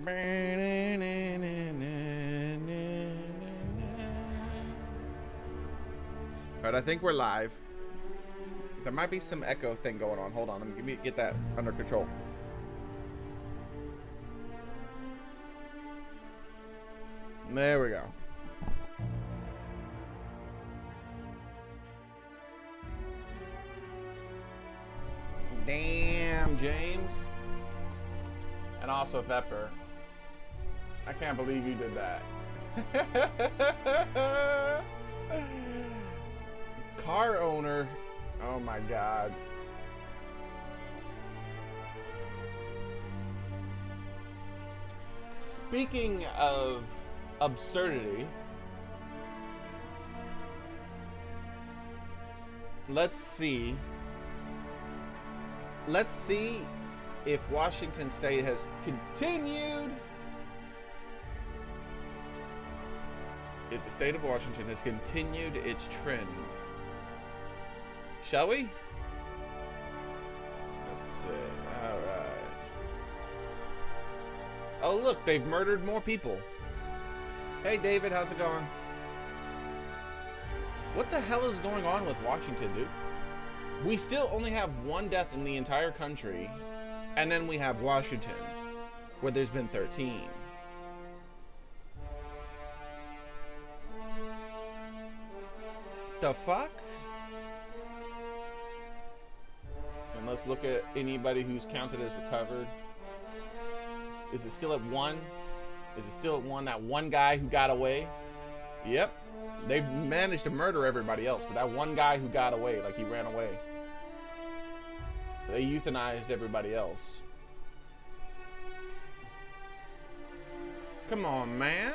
Alright, I think we're live. There might be some echo thing going on. Hold on, let me get that under control. There we go. Damn, James. And also Vepper. I can't believe you did that. Car owner. Oh my god. Speaking of absurdity, let's see if Washington State has continued. If the state of Washington has continued its trend. Shall we? Let's see. Alright. Oh look, they've murdered more people. Hey David, how's it going? What the hell is going on with Washington, dude? We still only have one death in the entire country, and then we have Washington, where there's been 13. The fuck? And let's look at anybody who's counted as recovered. Is it still at 1? Is it still at 1? That one guy who got away? Yep. They managed to murder everybody else, but that one guy who got away, like he ran away. They euthanized everybody else. Come on, man.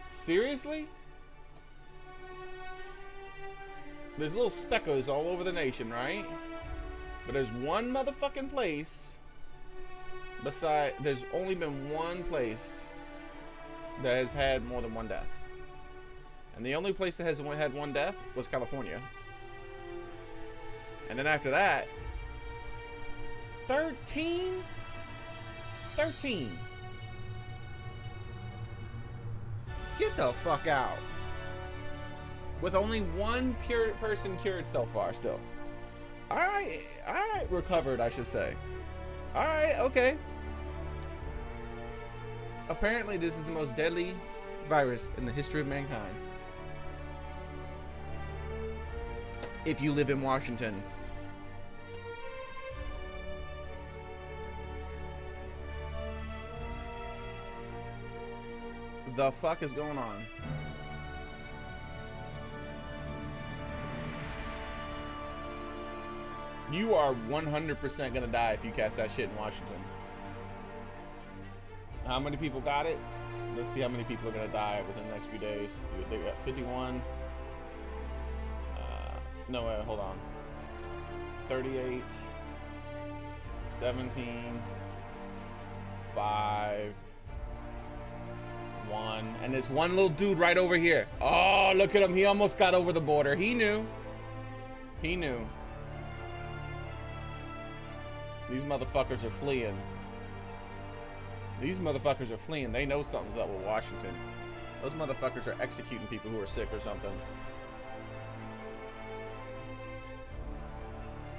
Seriously? There's little speckos all over the nation, right? But there's one motherfucking place. There's only been one place that has had more than one death. And the only place that has had one death was California. And then after that, 13? 13. Get the fuck out. With only one person cured so far still. Alright, recovered, I should say. Alright, okay. Apparently this is the most deadly virus in the history of mankind. If you live in Washington. The fuck is going on? You are 100% gonna die if you catch that shit in Washington. How many people got it? Let's see how many people are gonna die within the next few days. They got 51. No, wait, hold on. 38, 17, 5, 1, and there's one little dude right over here. Oh, look at him. He almost got over the border. He knew. He knew. These motherfuckers are fleeing. These motherfuckers are fleeing. They know something's up with Washington. Those motherfuckers are executing people who are sick or something.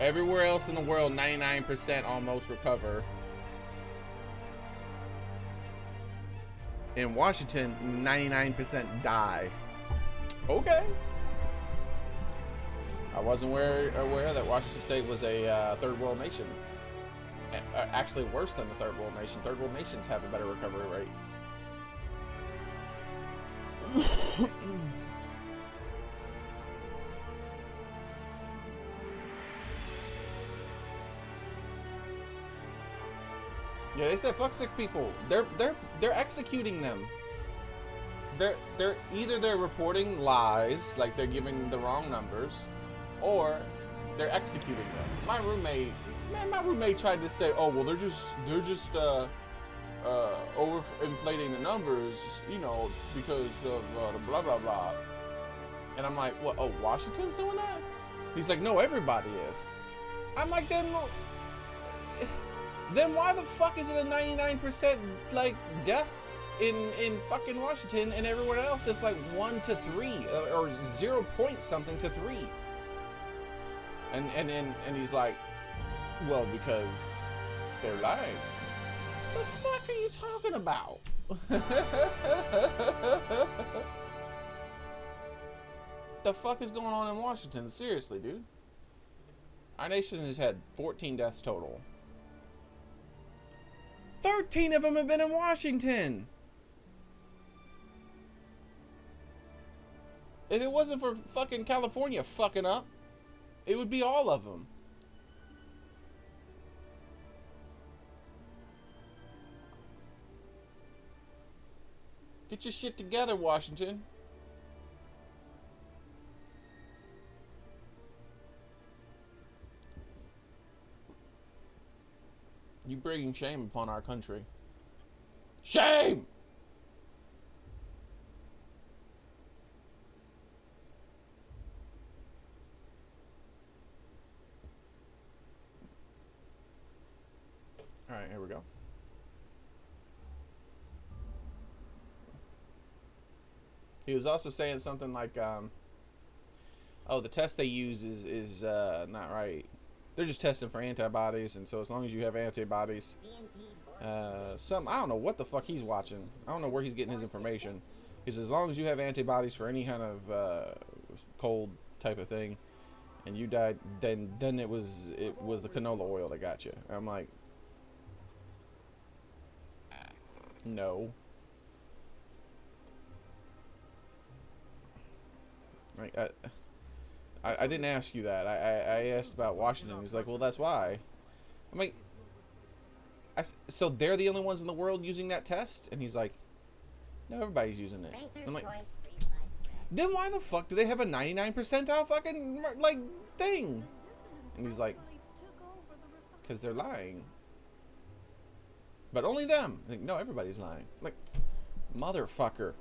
Everywhere else in the world, 99% almost recover. In Washington, 99% die. Okay. I wasn't aware that Washington State was a third world nation. Actually worse than the third world nation. Third world nations have a better recovery rate. Yeah, they said fuck sick people. They're executing them. They're either reporting lies, like they're giving the wrong numbers, or they're executing them. My roommate tried to say, oh well, they're just overinflating the numbers, you know, because of the blah blah blah. And I'm like, what? Oh, Washington's doing that? He's like, no, everybody is. I'm like, then Then why the fuck is it a 99% like death in fucking Washington, and everyone else it's like 1 to 3 or 0 point something to 3? And he's like, well, because they're lying. The fuck are you talking about? The fuck is going on in Washington? Seriously, dude. Our nation has had 14 deaths total. 13 of them have been in Washington. If it wasn't for fucking California fucking up, it would be all of them. Get your shit together, Washington. You bringing shame upon our country. Shame! Alright, here we go. He was also saying something like, oh, the test they use is not right. They're just testing for antibodies, and so as long as you have antibodies, I don't know what the fuck he's watching. I don't know where he's getting his information. Because as long as you have antibodies for any kind of cold type of thing, and you died, then it was the canola oil that got you. I'm like, no. Like, I didn't ask you that. I asked about Washington. He's like, well, that's why. I'm like, so they're the only ones in the world using that test? And he's like, no, everybody's using it. I'm like, then why the fuck do they have a 99 percentile fucking, like, thing? And he's like, because they're lying. But only them. I'm like, no, everybody's lying. I'm like, motherfucker.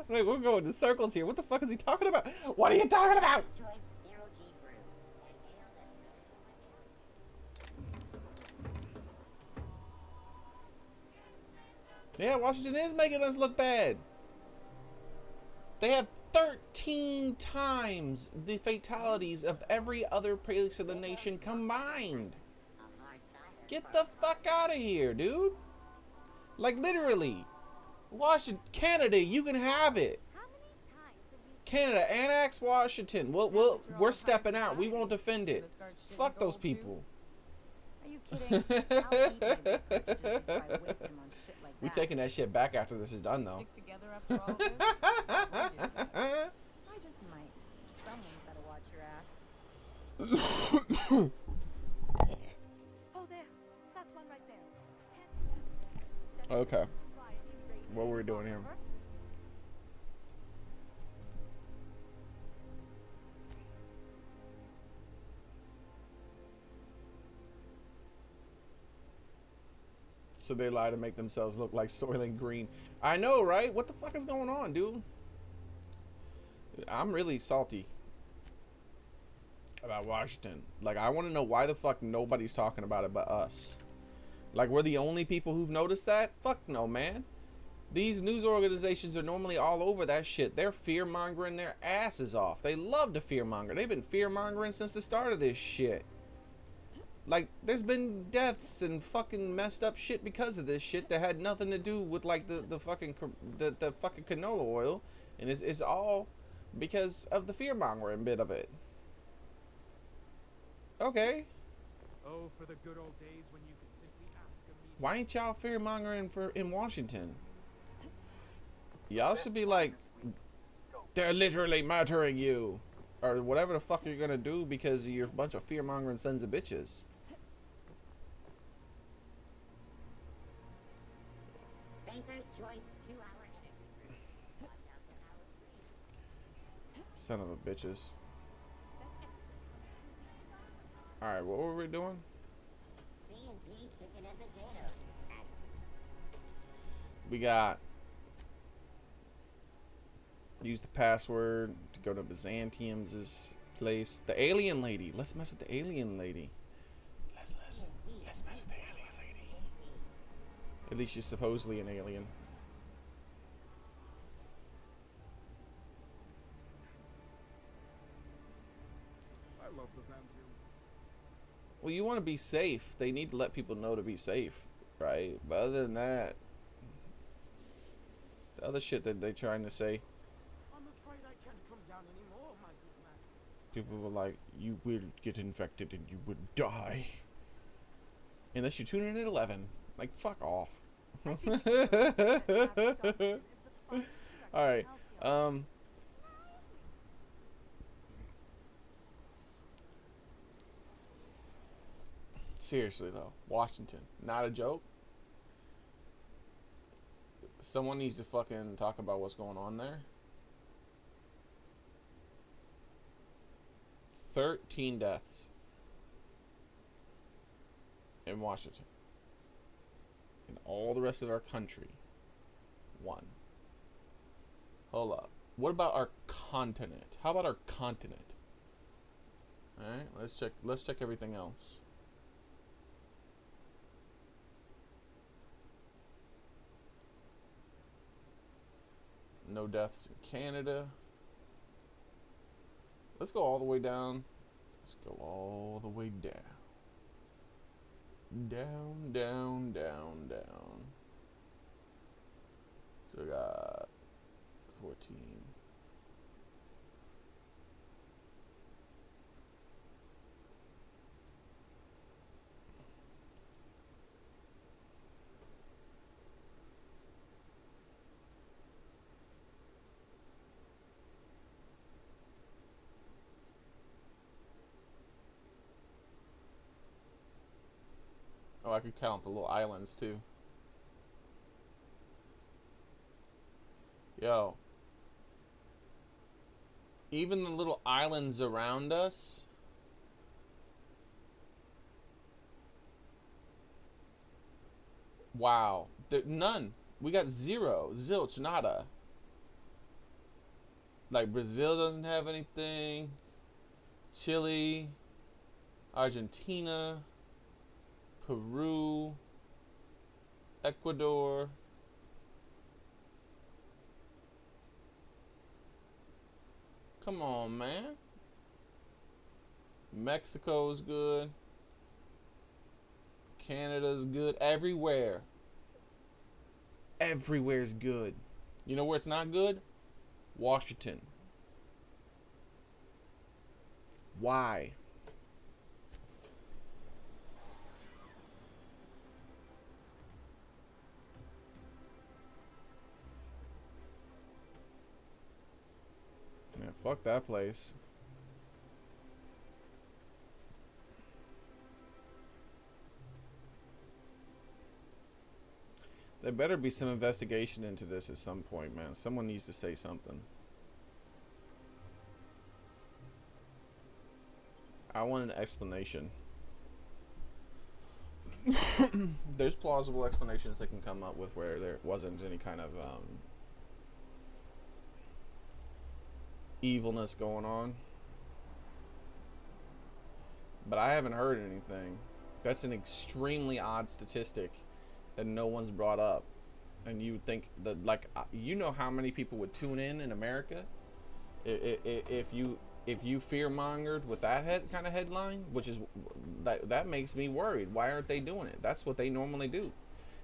like we're going in circles here. What the fuck is he talking about? What are you talking about? Yeah, Washington is making us look bad. They have 13 times the fatalities of every other place in the nation combined. Get the fuck out of here, dude. Like, literally. Washington, Canada, you can have it. Canada, annex Washington. We're stepping out. We won't defend it. Fuck those people. Are you kidding? We taking that shit back after this is done, though. Stick together after all this? I just might. Someone's gotta watch your ass. Oh, there. That's one right there. Can't you just... Okay. What were we doing here? So they lie to make themselves look like Soylent Green. I know, right? What the fuck is going on, dude? I'm really salty about Washington. Like, I want to know why the fuck nobody's talking about it but us. Like, we're the only people who've noticed that? Fuck no, man. These news organizations are normally all over that shit. They're fear-mongering their asses off. They love to fear-monger. They've been fear-mongering since the start of this shit. Like, there's been deaths and fucking messed up shit because of this shit that had nothing to do with, like, the fucking canola oil. And it's all because of the fear-mongering bit of it. Okay. Oh, for the good old days when you could simply ask a meeting. Why ain't y'all fear-mongering in Washington? Y'all should be like, they're literally murdering you. Or whatever the fuck you're gonna do because you're a bunch of fear-mongering sons of bitches. Son of a bitches. Alright, what were we doing? We got... Use the password to go to Byzantium's place. The alien lady. Let's mess with the alien lady. Let's mess with the alien lady. At least she's supposedly an alien. I love Byzantium. Well, you want to be safe. They need to let people know to be safe, right? But other than that, the other shit that they're trying to say, I'm afraid I can't come down anymore, my good man. people were like, you will get infected and you would die. Unless you tune in at 11. Like, fuck off. Alright, seriously though, Washington, not a joke. Someone needs to fucking talk about what's going on there. 13 deaths in Washington. In all the rest of our country, 1. Hold up. What about our continent? How about our continent? Alright, let's check everything else. No deaths in Canada. Let's go all the way down. Let's go all the way down. Down, down, down, down. So we got 14. Oh, I could count the little islands too. Yo. Even the little islands around us. Wow. None. We got 0. Zilch. Nada. Like Brazil doesn't have anything. Chile. Argentina. Peru, Ecuador, come on, man. Mexico's good. Canada's good. Everywhere's good. You know where it's not good? Washington. Why? Man, fuck that place. There better be some investigation into this at some point, man. Someone needs to say something. I want an explanation. There's plausible explanations they can come up with where there wasn't any kind of evilness going on, but I haven't heard anything. That's an extremely odd statistic that no one's brought up. And you would think that, like, you know how many people would tune in America if you fear-mongered with that kind of headline, which is that makes me worried. Why aren't they doing it? That's what they normally do.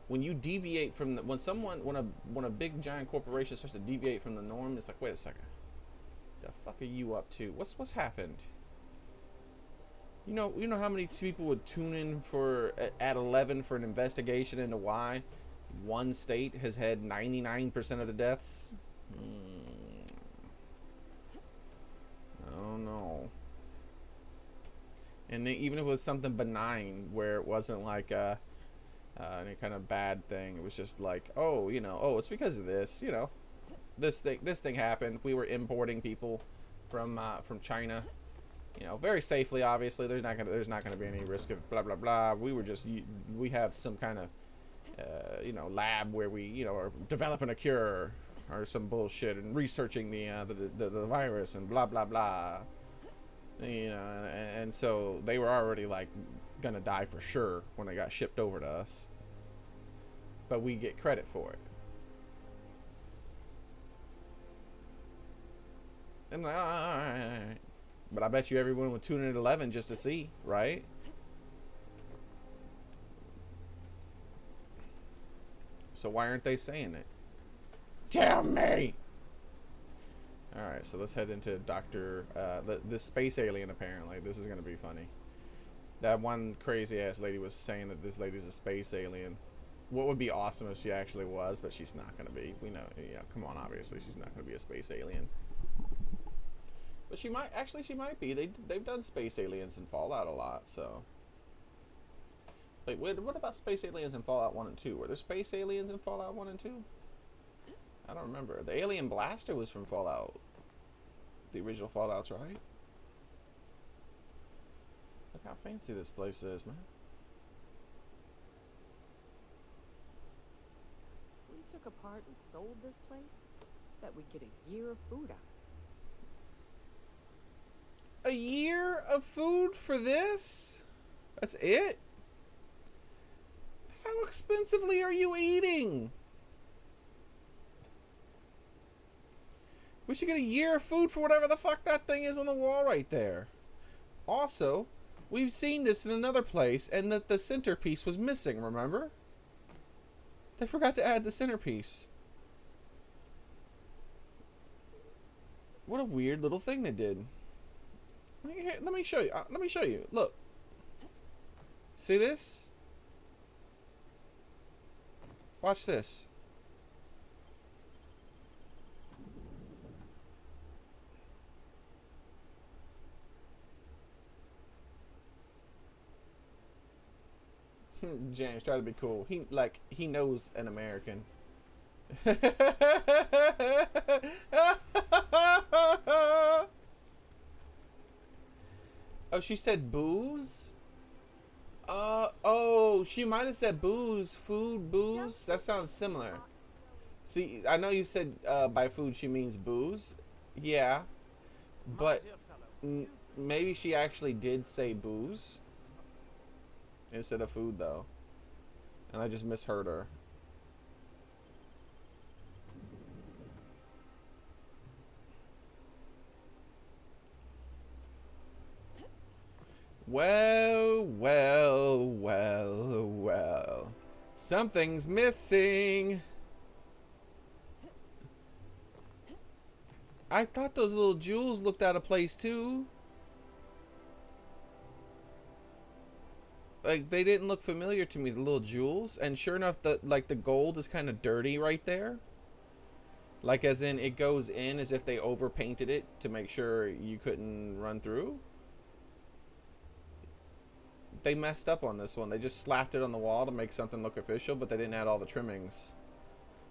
When you deviate from the, when a big giant corporation starts to deviate from the norm, it's like, wait a second. The fuck are you up to? What's happened? You know how many people would tune in for at 11 for an investigation into why one state has had 99% of the deaths? I don't know. And even if it was something benign, where it wasn't like any kind of bad thing, it was just like, oh, it's because of this, this thing happened. We were importing people from China, very safely. Obviously, there's not gonna be any risk of blah blah blah. We have some kind of lab where we are developing a cure, or some bullshit, and researching the virus and blah blah blah. You know, and so they were already like gonna die for sure when they got shipped over to us. But we get credit for it. I'm like, all right. But I bet you everyone would tune in at 11 just to see, right? So why aren't they saying it? Tell me! Alright, so let's head into Dr. This space alien, apparently. This is going to be funny. That one crazy-ass lady was saying that this lady's a space alien. What would be awesome if she actually was, but she's not going to be. We know, yeah, come on, obviously, she's not going to be a space alien. But she might, actually she might be. They've done space aliens in Fallout a lot, so. Wait, what about space aliens in Fallout 1 and 2? Were there space aliens in Fallout 1 and 2? I don't remember. The alien blaster was from Fallout. The original Fallouts, right? Look how fancy this place is, man. If we took apart and sold this place, bet we'd get a year of food out of it. A year of food for this? That's it? How expensively are you eating? We should get a year of food for whatever the fuck that thing is on the wall right there. Also, we've seen this in another place, and that the centerpiece was missing, remember? They forgot to add the centerpiece. What a weird little thing they did. Let me show you. Let me show you. Look. See this? Watch this. James, try to be cool. He knows an American. Oh, she said booze? Oh, she might have said booze, food, booze. That sounds similar. See, I know you said by food she means booze. Yeah. But maybe she actually did say booze instead of food, though. And I just misheard her. Well, well, well, well. Something's missing. I thought those little jewels looked out of place too. Like, they didn't look familiar to me, the little jewels. And sure enough, the gold is kind of dirty right there. Like, as in, it goes in as if they overpainted it to make sure you couldn't run through. They messed up on this one. They just slapped it on the wall to make something look official, but they didn't add all the trimmings.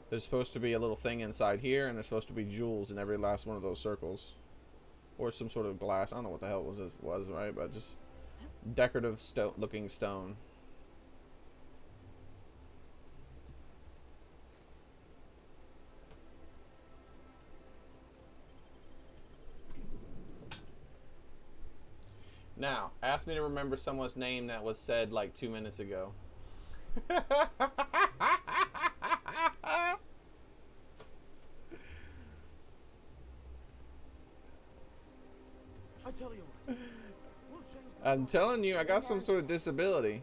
There's supposed to be a little thing inside here, and there's supposed to be jewels in every last one of those circles. Or some sort of glass. I don't know what the hell was, right? But just decorative looking stone. Now, ask me to remember someone's name that was said like 2 minutes ago. I tell you what. We'll change the I'm telling you, I got some sort of disability.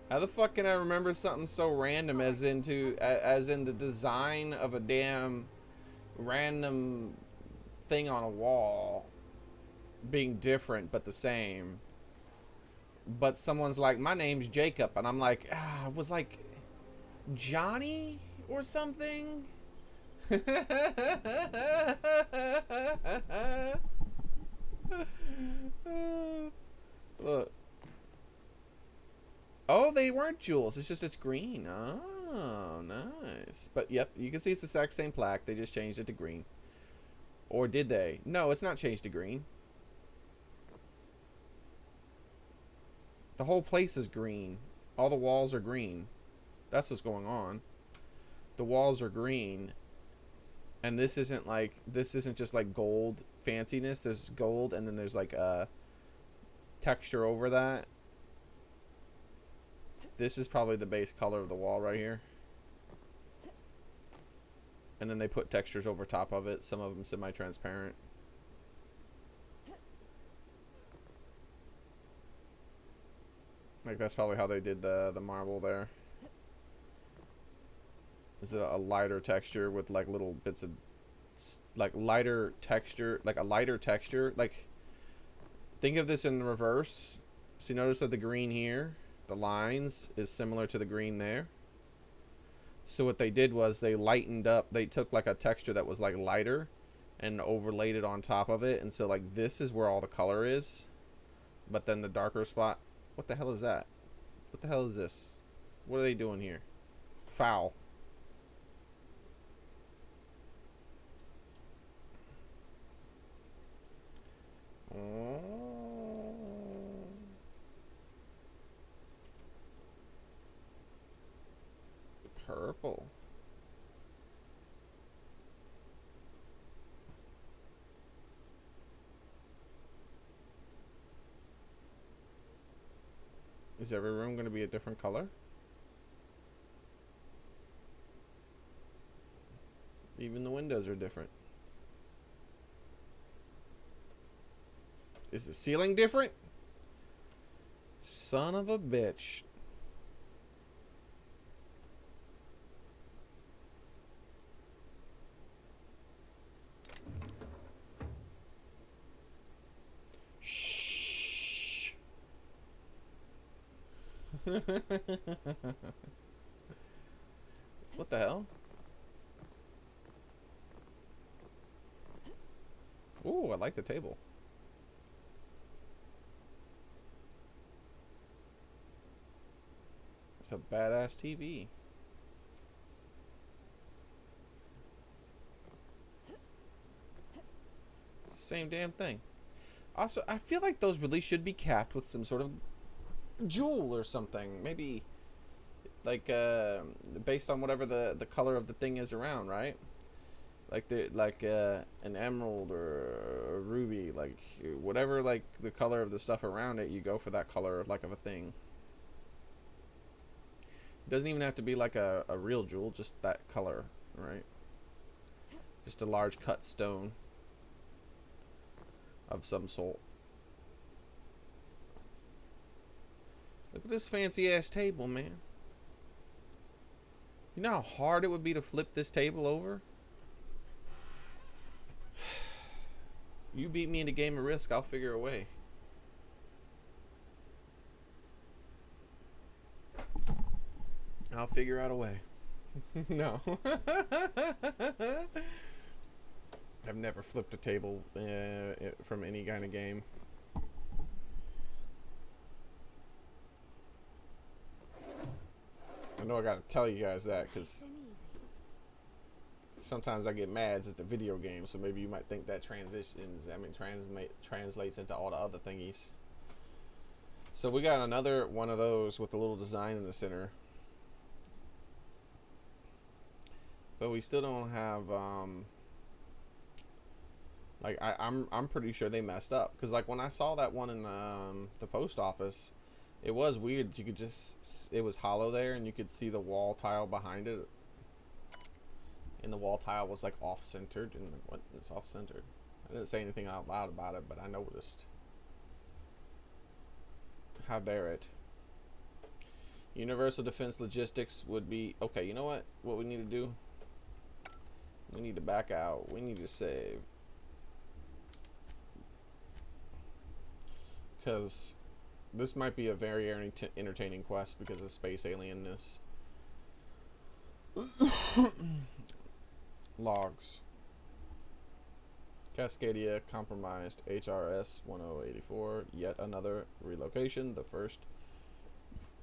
How the fuck can I remember something so random as in the design of a damn random thing on a wall being different but the same? But someone's like, my name's Jacob, and I'm like, it was like Johnny or something. Look. Oh, they weren't jewels. It's just it's green. Oh, nice. But yep, you can see it's the exact same plaque. They just changed it to green. Or did they? No, it's not changed to green. The whole place is green. All the walls are green. That's what's going on. The walls are green. And this isn't just like gold fanciness. There's gold, and then there's like a texture over that. This is probably the base color of the wall right here. And then they put textures over top of it. Some of them semi-transparent. Like that's probably how they did the marble there. Is it a lighter texture with like little bits of like lighter texture, like a lighter texture? Like think of this in reverse. So you notice that the green here, the lines, is similar to the green there. So what they did was they lightened up, they took like a texture that was like lighter and overlaid it on top of it. And so like this is where all the color is. But then the darker spot, what the hell is that? What the hell is this? What are they doing here? Foul. Oh. Purple. Is every room going to be a different color? Even the windows are different. Is the ceiling different? Son of a bitch. Shh. What the hell? Ooh, I like the table. It's a badass TV. It's the same damn thing. Also, I feel like those really should be capped with some sort of jewel or something. Maybe like based on whatever the color of the thing is around, right? Like an emerald or a ruby, like whatever, like the color of the stuff around it, you go for that color like of a thing. It doesn't even have to be like a real jewel, just that color, right? Just a large cut stone of some sort. Look at this fancy ass table, man. You know how hard it would be to flip this table over? You beat me in a game of Risk, I'll figure a way. I'll figure out a way. No. I've never flipped a table from any kind of game. I know I gotta tell you guys that because sometimes I get mad at the video game, so maybe you might think that translates into all the other thingies. So we got another one of those with a little design in the center. But we still don't have like I'm pretty sure they messed up, because like when I saw that one in the post office, it was weird. You could just, it was hollow there and you could see the wall tile behind it, and the wall tile was like off-centered. And what is off-centered? I didn't say anything out loud about it, but I noticed. How dare it. Universal Defense Logistics would be okay. You know what we need to do? We need to back out. We need to save, because this might be a very entertaining quest because of space alienness. Logs. Cascadia compromised. HRS 1084. Yet another relocation. The first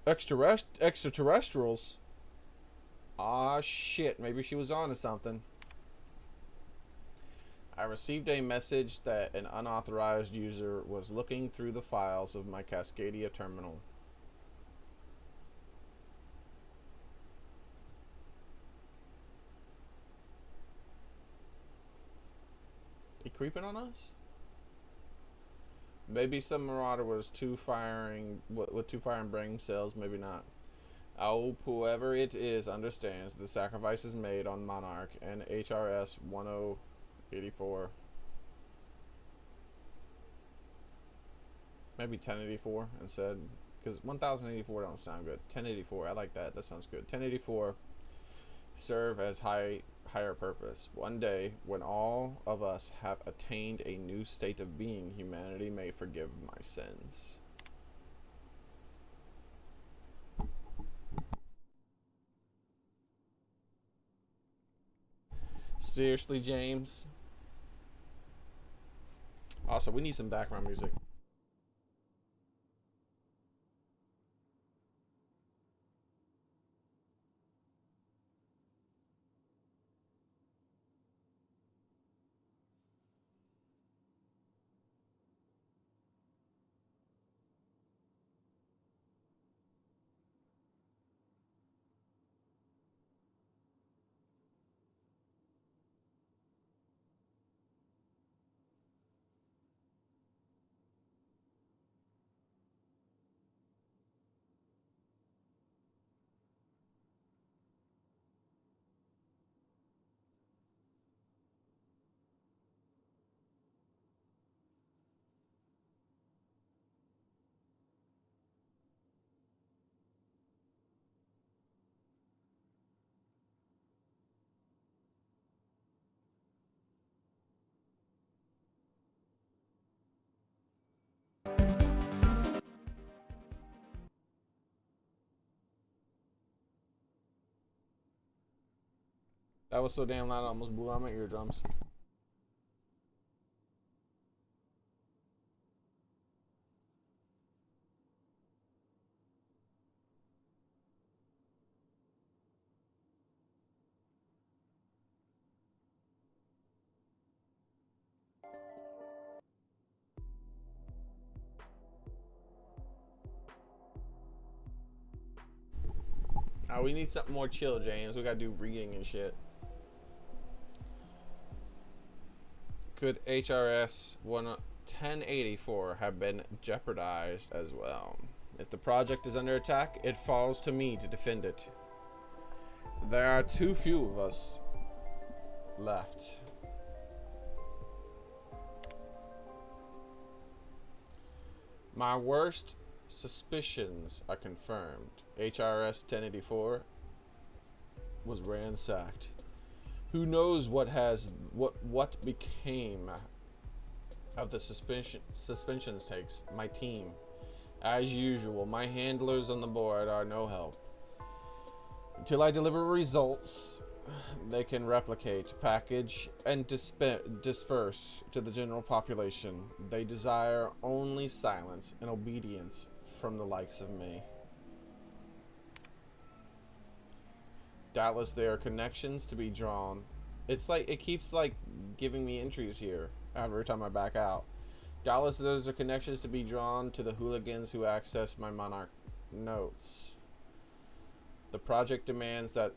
extraterrestrials. Ah, shit. Maybe she was on to something. I received a message that an unauthorized user was looking through the files of my Cascadia terminal. He creeping on us? Maybe some marauder was two firing with two firing brain cells. Maybe not. I hope whoever it is understands the sacrifices made on Monarch and HRS 1084. Maybe 1084 instead, because 1084 don't sound good. 1084, I like that. That sounds good. 1084 serve as higher purpose. One day, when all of us have attained a new state of being, humanity may forgive my sins. Seriously, James? Also, we need some background music. That was so damn loud, I almost blew out my eardrums. We need something more chill, James. We gotta do reading and shit. Could HRS 1084 have been jeopardized as well? If the project is under attack, it falls to me to defend it. There are too few of us left. My worst suspicions are confirmed. HRS 1084 was ransacked. Who knows what became of the suspensions takes? My team. As usual, my handlers on the board are no help. Until I deliver results they can replicate, package, and disperse to the general population, they desire only silence and obedience from the likes of me. Doubtless there are connections to be drawn. It's like, it keeps like giving me entries here every time I back out. Doubtless those are connections to be drawn to the hooligans who access my Monarch notes. The project demands that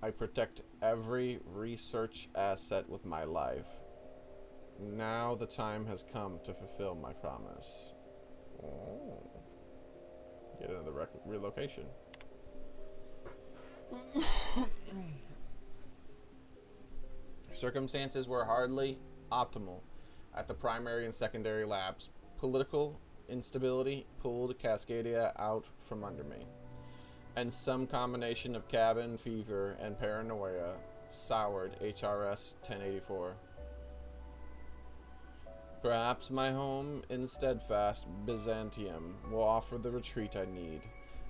I protect every research asset with my life. Now the time has come to fulfill my promise. Oh. Get another relocation. Circumstances were hardly optimal at the primary and secondary labs. Political instability pulled Cascadia out from under me, and some combination of cabin fever and paranoia soured HRS 1084. Perhaps my home in steadfast Byzantium will offer the retreat I need.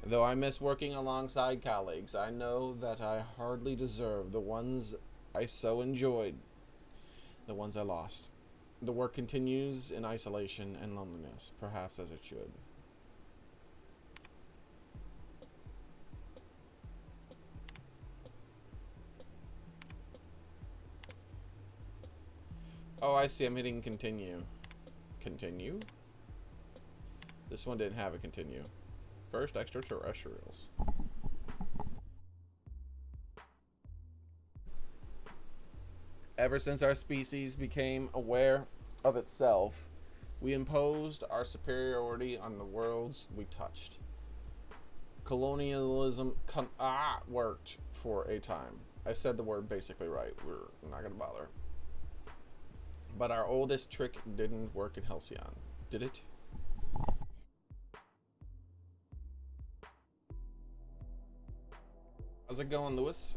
Though I miss working alongside colleagues, I know that I hardly deserve the ones I so enjoyed, the ones I lost. The work continues in isolation and loneliness, perhaps as it should. Oh, I see. I'm hitting continue. Continue? This one didn't have a continue. First extraterrestrials. Ever since our species became aware of itself, we imposed our superiority on the worlds we touched. Colonialism worked for a time. I said the word basically right. We're not going to bother. But our oldest trick didn't work in Halcyon. Did it? How's it going, Lewis?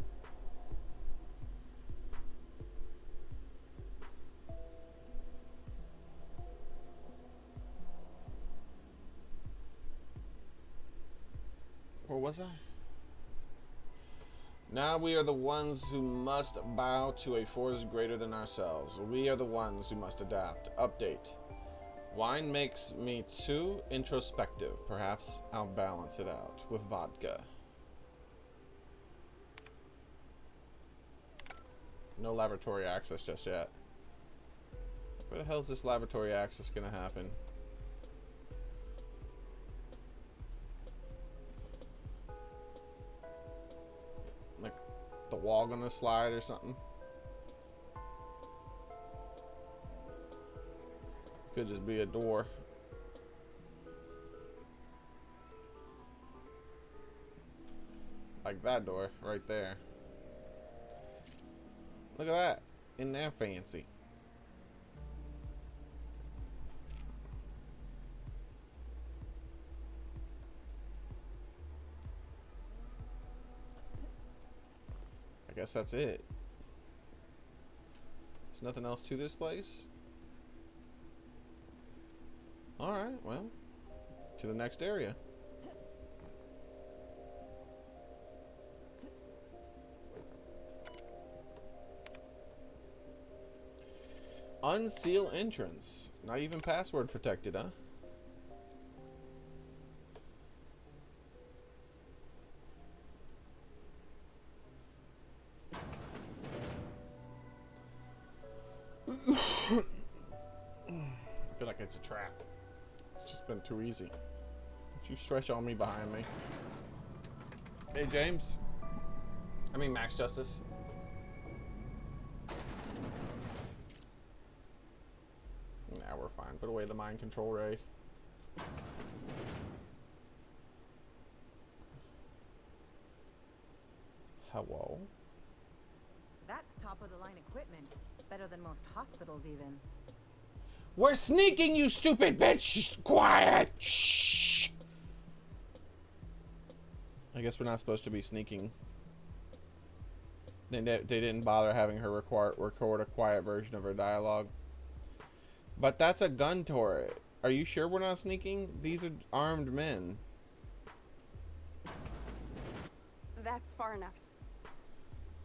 Where was I? Now we are the ones who must bow to a force greater than ourselves. We are the ones who must adapt. Update. Wine makes me too introspective. Perhaps I'll balance it out with vodka. No laboratory access just yet. Where the hell is this laboratory access gonna happen? Like the wall gonna slide or something? Could just be a door. Like that door right there. Look at that. Isn't that fancy? I guess that's it. There's nothing else to this place? Alright, well, to the next area. Unseal entrance. Not even password protected, huh? I feel like it's a trap. It's just been too easy. Don't you stretch on me behind me. Hey, James. I mean, Max Justice. Nah, we're fine. Put away the mind control ray. Hello? That's top of the line equipment. Better than most hospitals, even. We're sneaking, you stupid bitch! Shh, quiet! Shh! I guess we're not supposed to be sneaking. They didn't bother having her record a quiet version of her dialogue. But that's a gun turret. Are you sure we're not sneaking? These are armed men. That's far enough.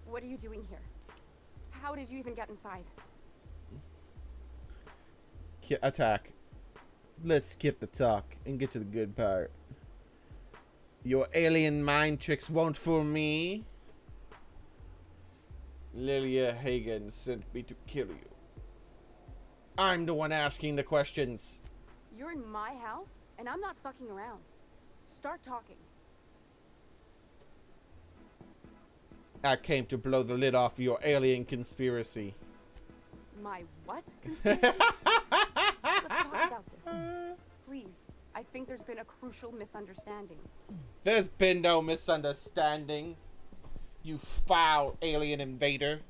What are you doing here? How did you even get inside? Attack. Let's skip the talk and get to the good part. Your alien mind tricks won't fool me. Lilia Hagen sent me to kill you. I'm the one asking the questions. You're in my house, and I'm not fucking around. Start talking. I came to blow the lid off your alien conspiracy. My what conspiracy? Let's talk about this. Please. I think there's been a crucial misunderstanding. There's been no misunderstanding. You foul alien invader.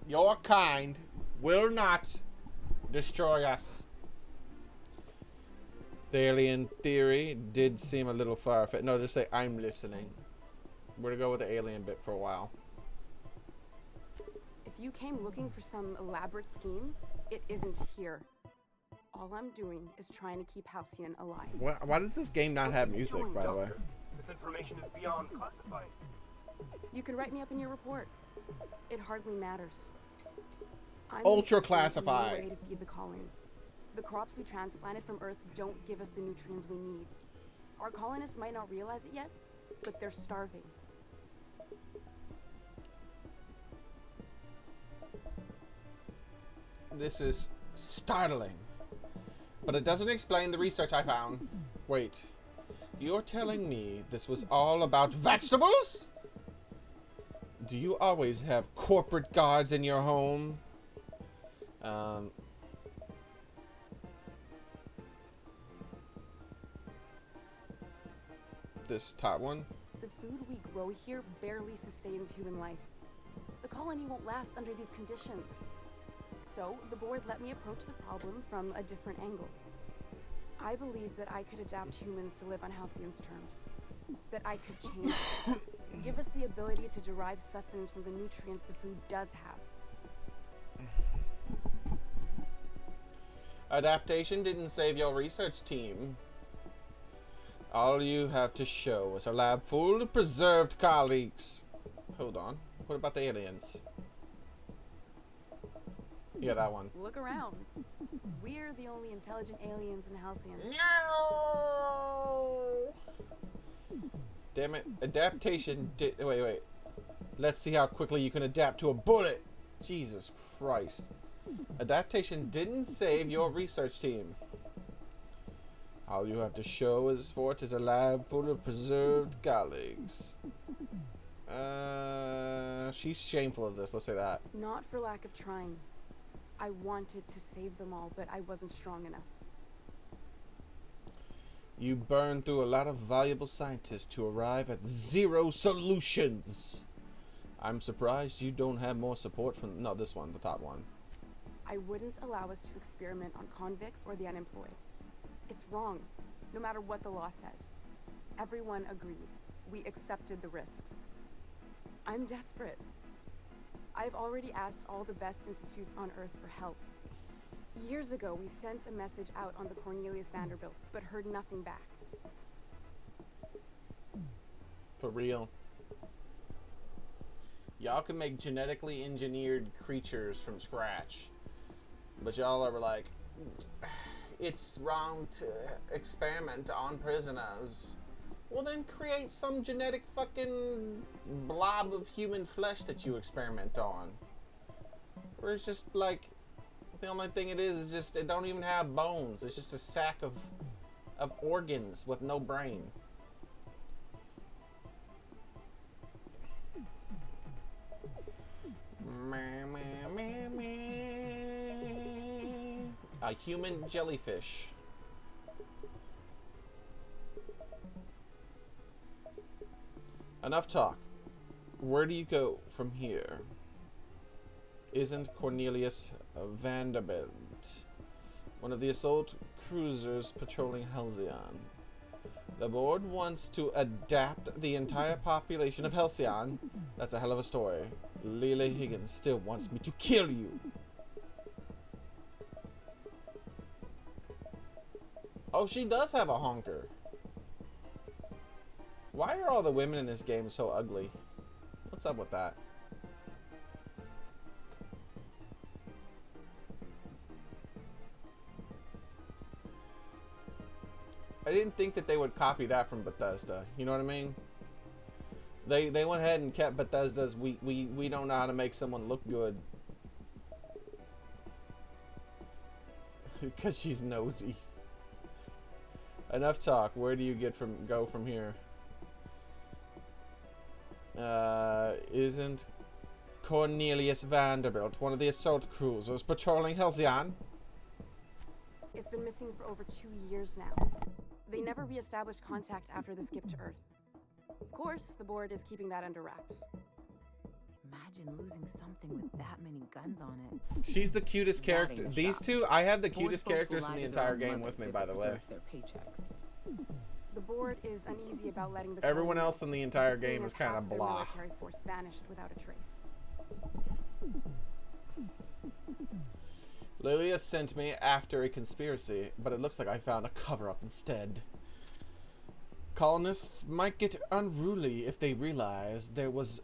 Your kind will not destroy us. The alien theory did seem a little far-fetched. No, just say, I'm listening. We're gonna go with the alien bit for a while. If you came looking for some elaborate scheme, it isn't here. All I'm doing is trying to keep Halcyon alive. Why does this game not have music, by the way? This information is beyond classified. You can write me up in your report. It hardly matters. I'm Ultra researching a new classified. way to feed the colony. The crops we transplanted from Earth don't give us the nutrients we need. Our colonists might not realize it yet, but they're starving. This is startling. But it doesn't explain the research I found. Wait. You're telling me this was all about vegetables? Do you always have corporate guards in your home? This top one? The food we grow here barely sustains human life. The colony won't last under these conditions. So, the board let me approach the problem from a different angle. I believed that I could adapt humans to live on Halcyon's terms. That I could change it. Give us the ability to derive sustenance from the nutrients the food does have. Adaptation didn't save your research team. All you have to show is a lab full of preserved colleagues. Hold on. What about the aliens? Yeah, that one. Look around. We're the only intelligent aliens in Halcyon. No! Damn it. Adaptation did. Wait. Let's see how quickly you can adapt to a bullet. Jesus Christ. Adaptation didn't save your research team. All you have to show is a lab full of preserved colleagues. She's shameful of this, let's say that. Not for lack of trying. I wanted to save them all, but I wasn't strong enough. You burned through a lot of valuable scientists to arrive at zero solutions. I'm surprised you don't have more support from... No, this one, the top one. I wouldn't allow us to experiment on convicts or the unemployed. It's wrong, no matter what the law says. Everyone agreed. We accepted the risks. I'm desperate. I've already asked all the best institutes on Earth for help. Years ago, we sent a message out on the Cornelius Vanderbilt, but heard nothing back. For real. Y'all can make genetically engineered creatures from scratch. But y'all are like, it's wrong to experiment on prisoners. Well, then create some genetic fucking blob of human flesh that you experiment on. Where it's just like, the only thing it is just, it don't even have bones. It's just a sack of organs with no brain. A human jellyfish. Enough talk. Where do you go from here? Isn't Cornelius Vanderbilt one of the assault cruisers patrolling Halcyon? The board wants to adapt the entire population of Halcyon. That's a hell of a story. Leela Higgins still wants me to kill you. Oh, she does have a honker. Why are all the women in this game so ugly? What's up with that? I didn't think that they would copy that from Bethesda. You know what I mean? They went ahead and kept Bethesda's we don't know how to make someone look good. Because she's nosy. Enough talk. Where do you go from here? Isn't Cornelius Vanderbilt one of the assault cruisers patrolling Halcyon? It's been missing for over 2 years now. They never re-established contact after the skip to Earth. Of course, the board is keeping that under wraps. Imagine losing something with that many guns on it. She's the cutest character. Not in the These shop. two, I have the Board cutest folks will characters lie in the to their entire own game mothers with me, if by it the way. preserves their paychecks. The board is uneasy about letting the Everyone colony, else in the entire seeing game as is kind half of their blah. military force vanished without a trace. Lilia sent me after a conspiracy, but it looks like I found a cover-up instead. Colonists might get unruly if they realize there was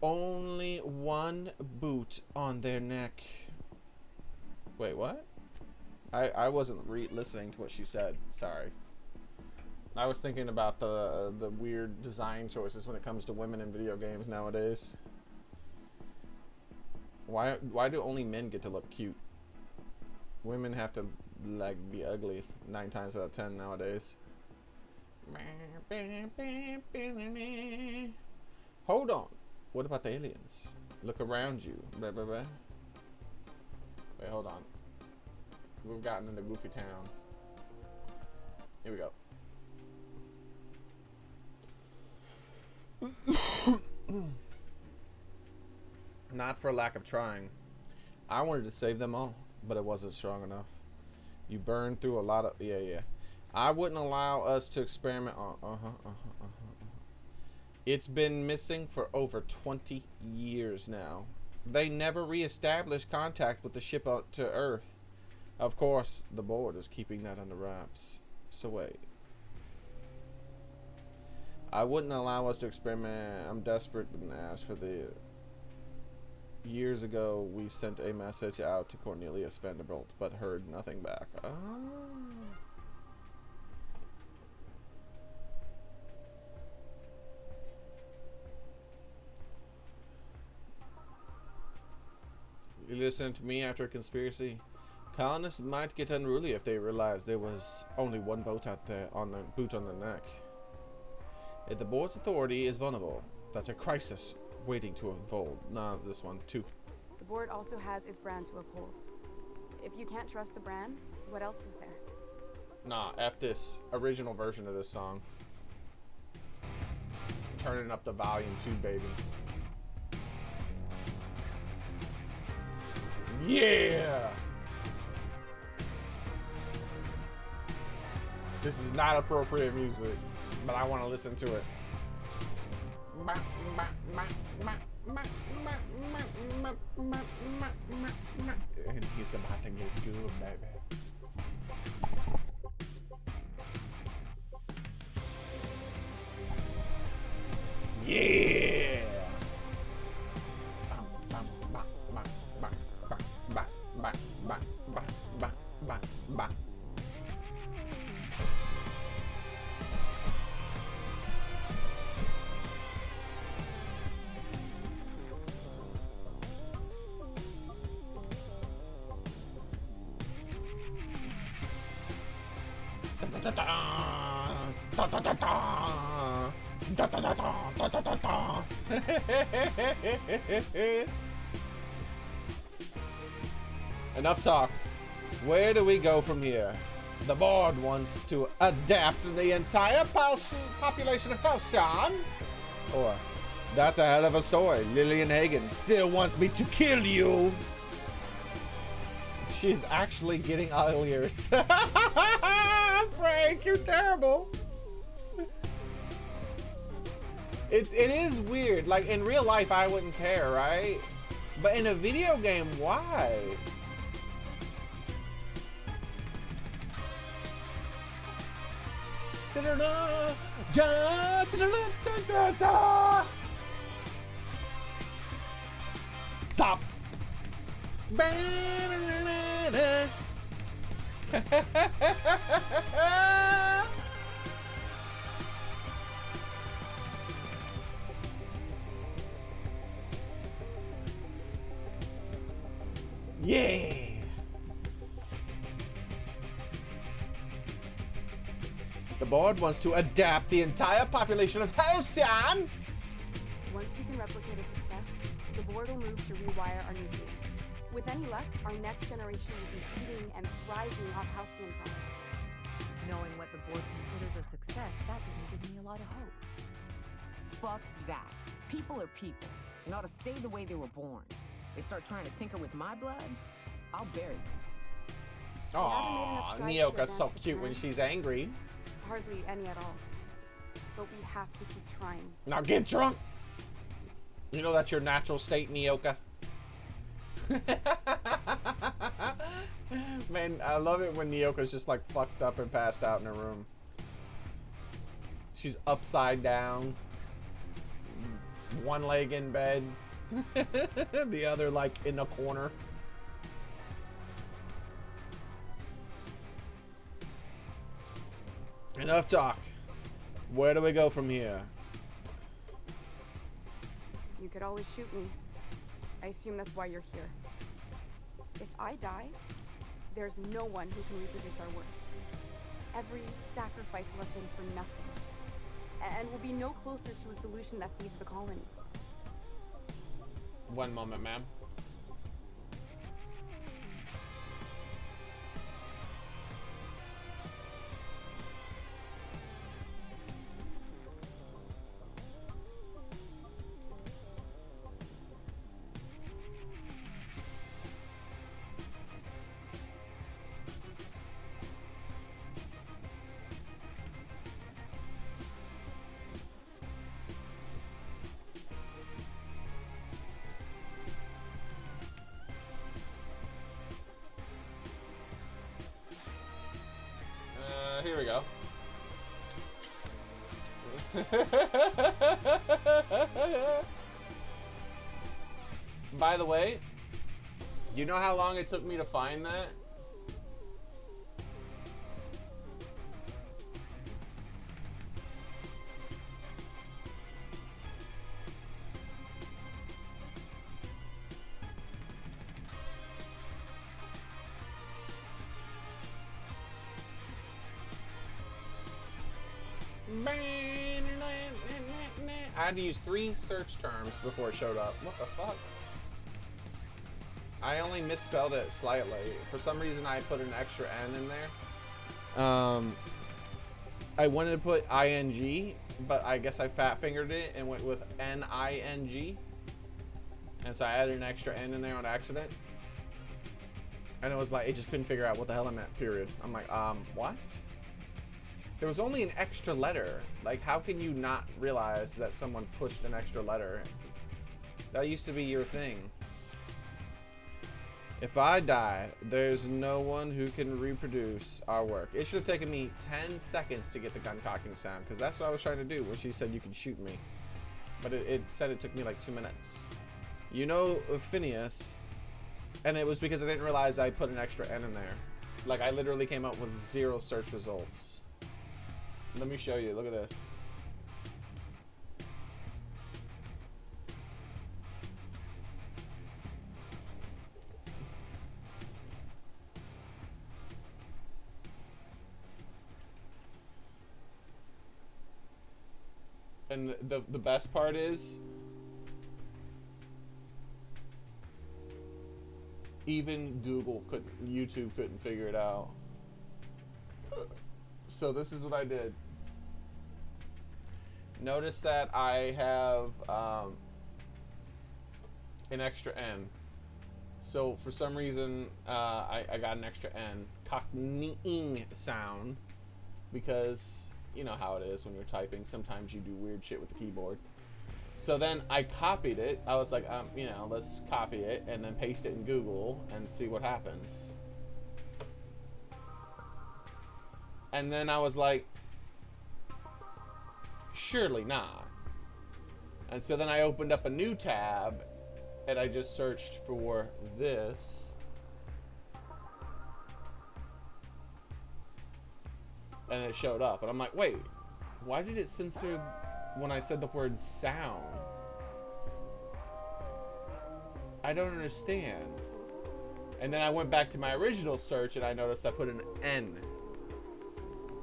only one boot on their neck. Wait, what? I wasn't listening to what she said. Sorry. I was thinking about the weird design choices when it comes to women in video games nowadays. Why do only men get to look cute? Women have to like be ugly 9 times out of 10 nowadays. Hold on. What about the aliens? Look around you. Blah, blah, blah. Wait, hold on. We've gotten into Goofy Town. Here we go. Not for lack of trying. I wanted to save them all, but it wasn't strong enough. You burned through a lot of... Yeah. I wouldn't allow us to experiment on... It's been missing for over 20 years now. They never re-established contact with the ship out to Earth. Of course, the board is keeping that under wraps. So wait. I wouldn't allow us to experiment. I'm desperate and ask for the... Years ago, we sent a message out to Cornelius Vanderbilt, but heard nothing back. Oh. You listen to me after a conspiracy? Colonists might get unruly if they realize there was only one boat out there on the boot on the neck. If the board's authority is vulnerable, that's a crisis waiting to unfold. Nah, this one too. The board also has its brand to uphold. If you can't trust the brand, what else is there? Nah, F this original version of this song. Turning up the volume too, baby. Yeah! This is not appropriate music, but I want to listen to it. And he's about to get good, baby. Yeah! Enough talk. Where do we go from here? The board wants to adapt the entire population of Halcyon. Or, that's a hell of a story. Lillian Hagen still wants me to kill you. She's actually getting uglier. Frank, you're terrible. It is weird. Like, in real life, I wouldn't care, right? But in a video game, why? Stop. Yeah. The board wants to adapt the entire population of Halcyon. Once we can replicate a success, the board will move to rewire our nucleus. With any luck, our next generation will be eating and thriving off Halcyon products. Knowing what the board considers a success, that doesn't give me a lot of hope. Fuck that. People are people, and ought to stay the way they were born. They start trying to tinker with my blood, I'll bury them. Aww, Nyoka's so cute when she's angry. Hardly any at all. But we have to keep trying. Now get drunk! You know that's your natural state, Nyoka. Man, I love it when Nyoka's just like fucked up and passed out in her room. She's upside down. One leg in bed. The other like in a corner. Enough talk. Where do we go from here? You could always shoot me. I assume that's why you're here. If I die, there's no one who can reproduce our work. Every sacrifice will have been for nothing. and will be no closer to a solution that feeds the colony. One moment, ma'am. Here we go. By the way, you know how long it took me to find that? I had to use 3 search terms before it showed up. What the fuck? I only misspelled it slightly. For some reason, I put an extra N in there. I wanted to put ing, but I guess I fat fingered it and went with ning. And so I added an extra N in there on accident. And it was like, it just couldn't figure out what the hell I meant, period. I'm like, what? There was only an extra letter. Like, how can you not realize that someone pushed an extra letter? That used to be your thing. If I die, there's no one who can reproduce our work. It should have taken me 10 seconds to get the gun cocking sound, because that's what I was trying to do when she said you can shoot me. But it said it took me like 2 minutes. You know, Phineas, and it was because I didn't realize I put an extra N in there. Like, I literally came up with 0 search results. Let me show you. Look at this. And the best part is, even YouTube couldn't figure it out. So this is what I did. Notice that I have an extra N. So for some reason, I got an extra N. Cockneying sound. Because you know how it is when you're typing. Sometimes you do weird shit with the keyboard. So then I copied it. I was like, you know, let's copy it and then paste it in Google and see what happens. And then I was like, surely not. And so then I opened up a new tab and I just searched for this. And it showed up. And I'm like, wait, why did it censor when I said the word sound? I don't understand. And then I went back to my original search and I noticed I put an N.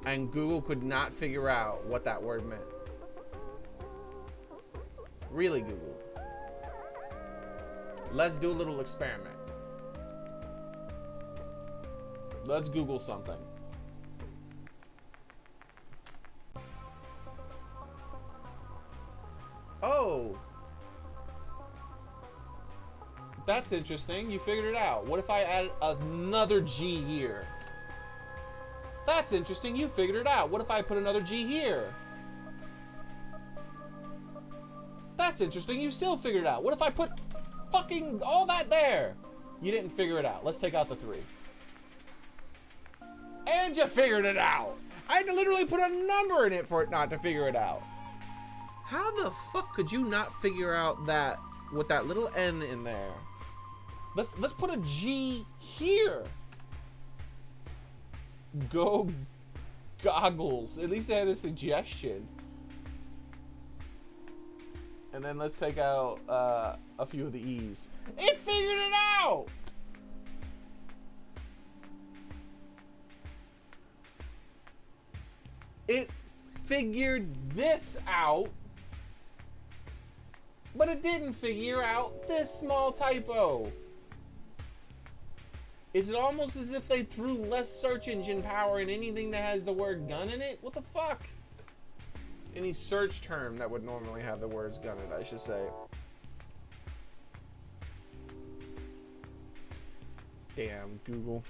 And Google could not figure out what that word meant. Really, Google. Let's do a little experiment. Let's Google something. Oh. That's interesting. You figured it out. What if I added another G here? That's interesting. You figured it out. What if I put another G here? That's interesting. You still figured it out. What if I put fucking all that there? You didn't figure it out. Let's take out the 3. And you figured it out. I had to literally put a number in it for it not to figure it out. How the fuck could you not figure out that with that little N in there? Let's put a G here. Go goggles. At least I had a suggestion. And then let's take out a few of the E's. It figured it out! It figured this out, but it didn't figure out this small typo. Is it almost as if they threw less search engine power in anything that has the word gun in it? What the fuck? Any search term that would normally have the words gun in it, I should say. Damn, Google.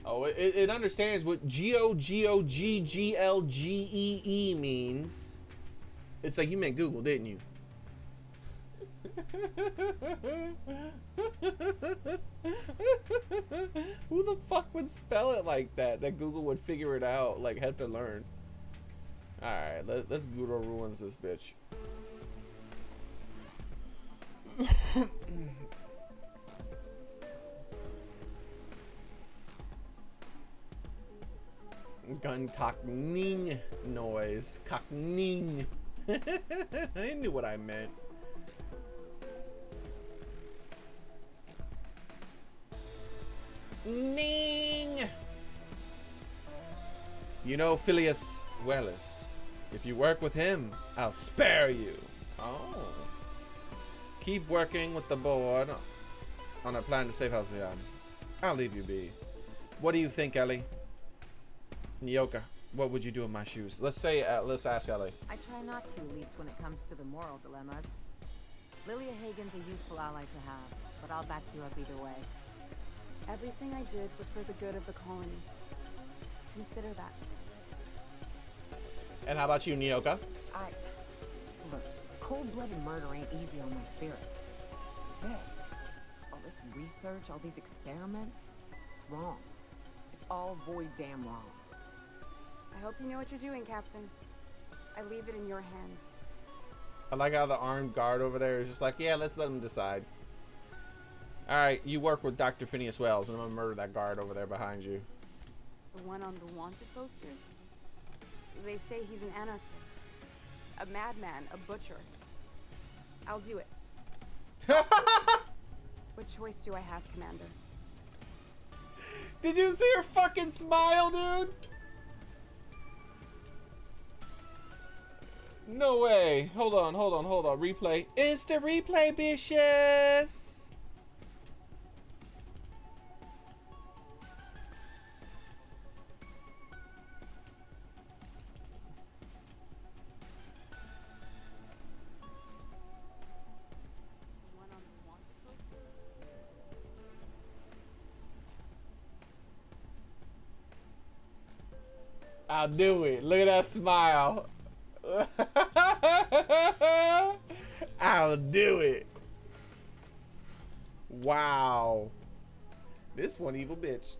Oh, it understands what GOGOGGLGEE means. It's like you meant Google, didn't you? Who the fuck would spell it like that? That Google would figure it out, like had to learn. Alright, let's Google ruins this bitch. Gun cocking noise. Cocking. I knew what I meant. Ning. You know Phileas Welles. If you work with him, I'll spare you. Oh. Keep working with the board on a plan to save Halcyon. I'll leave you be. What do you think, Ellie? Nyoka, what would you do in my shoes? Let's ask Ellie. I try not to, at least when it comes to the moral dilemmas. Lilia Hagen's a useful ally to have, but I'll back you up either way. Everything I did was for the good of the colony. Consider that. And how about you, Nyoka? Look, cold-blooded murder ain't easy on my spirits. All this research, all these experiments, it's wrong. It's all void damn wrong. I hope you know what you're doing, Captain. I leave it in your hands. I like how the armed guard over there is just like, yeah, let's let him decide. Alright, you work with Dr. Phineas Wells, and I'm gonna murder that guard over there behind you. The one on the wanted posters? They say he's an anarchist. A madman, a butcher. I'll do it. What choice do I have, Commander? Did you see her fucking smile, dude? No way. Hold on. Replay. Instant replay, bitches. I'll do it. Look at that smile. I'll do it. Wow. This one evil bitch.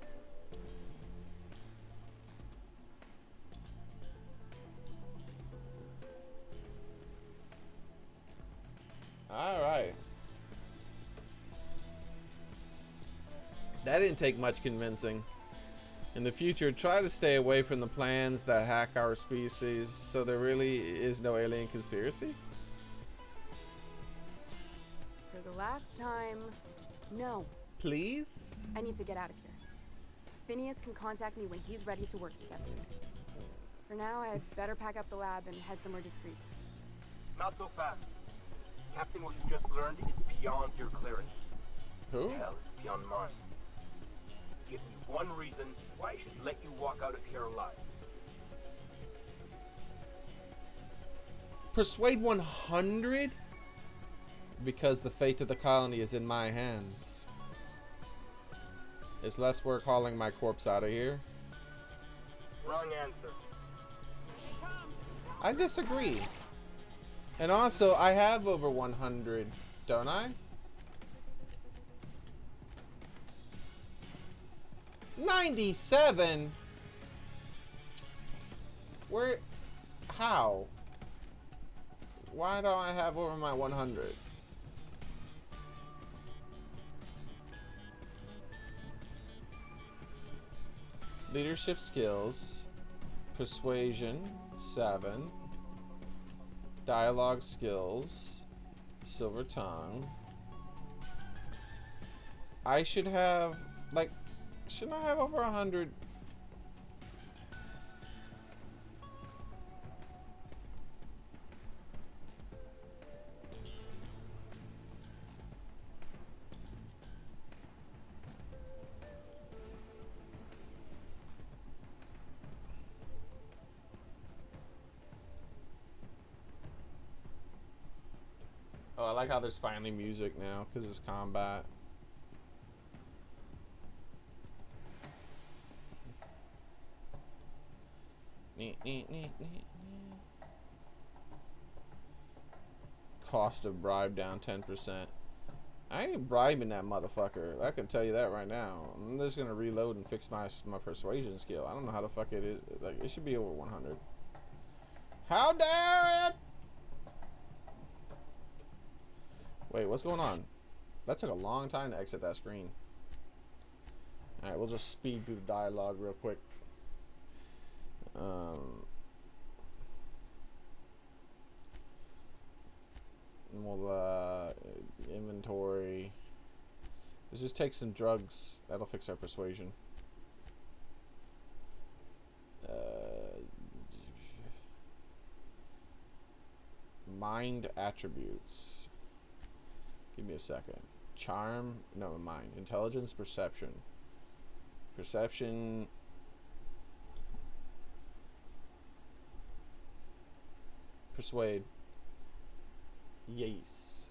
All right. That didn't take much convincing. In the future, try to stay away from the plans that hack our species, so there really is no alien conspiracy? For the last time, no. Please? I need to get out of here. Phineas can contact me when he's ready to work together. For now, I'd better pack up the lab and head somewhere discreet. Not so fast. Captain, what you just learned is beyond your clearance. Who? Hell, it's beyond mine. Give me one reason why I should let you walk out of here alive. Persuade 100? Because the fate of the colony is in my hands. It's less work hauling my corpse out of here. Wrong answer. I disagree. And also, I have over 100, don't I? 97? Where? How? Why don't I have over my 100? Leadership skills. Persuasion, 7. Dialogue skills. Silver tongue. I should have, like, Shouldn't I have over 100? Oh, I like how there's finally music now because it's combat. Cost of bribe down 10%. I ain't bribing that motherfucker. I can tell you that right now. I'm just gonna reload and fix my persuasion skill. I don't know how the fuck it is. Like, it should be over 100. How dare it! Wait, what's going on? That took a long time to exit that screen. Alright, we'll just speed through the dialogue real quick. And we'll, inventory. Let's just take some drugs. That'll fix our persuasion. Mind attributes. Give me a second. Charm. No, mind. Intelligence, perception. Perception. Persuade. Yes.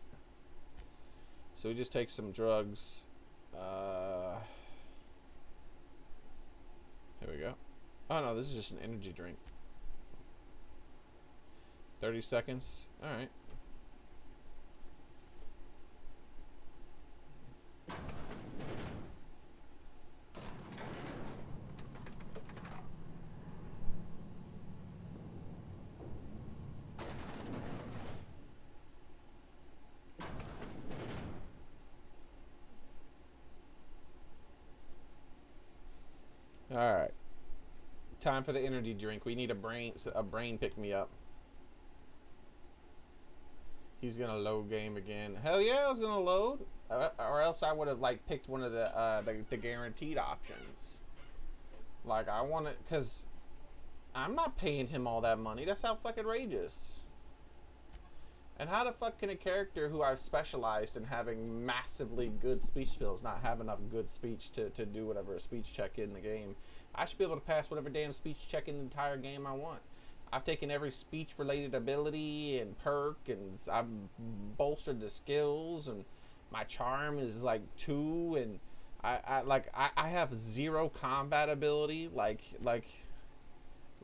So we just take some drugs. Here we go. Oh no, this is just an energy drink. 30 seconds. Alright. Alright. Time for the energy drink. We need a brain pick me up. He's gonna load game again. Hell yeah, I was gonna load. Or else I would have like picked one of the guaranteed options. Like I want it, cause I'm not paying him all that money. That's how fucking outrageous. And how the fuck can a character who I've specialized in having massively good speech skills not have enough good speech to do whatever a speech check in the game? I should be able to pass whatever damn speech check in the entire game I want. I've taken every speech related ability and perk, and I've bolstered the skills, and my charm is like 2, and I have 0 combat ability. Like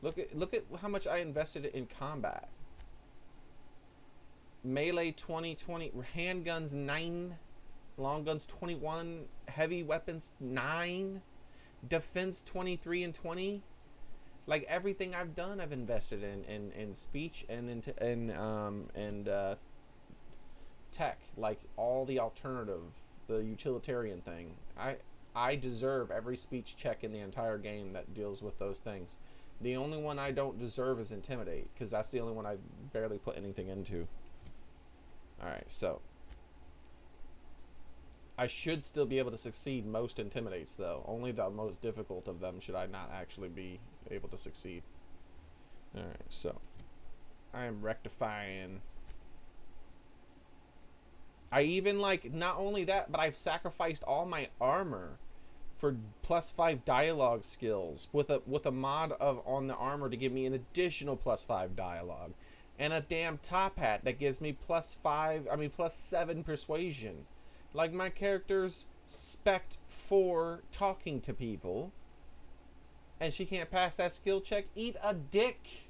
look at how much I invested in combat. Melee 20, handguns 9, long guns 21, heavy weapons 9, defense 23 and 20. Like everything I've done, I've invested in speech and tech. Like all the alternative, the utilitarian thing. I deserve every speech check in the entire game that deals with those things. The only one I don't deserve is intimidate, because that's the only one I barely put anything into. Alright, so I should still be able to succeed most intimidates, though. Only the most difficult of them should I not actually be able to succeed. Alright, so I am rectifying. I even, like, not only that, but I've sacrificed all my armor for +5 dialogue skills with a mod on the armor to give me an additional +5 dialogue. And a damn top hat that gives me +7 persuasion. Like, my character's spec'd for talking to people, and she can't pass that skill check. Eat a dick.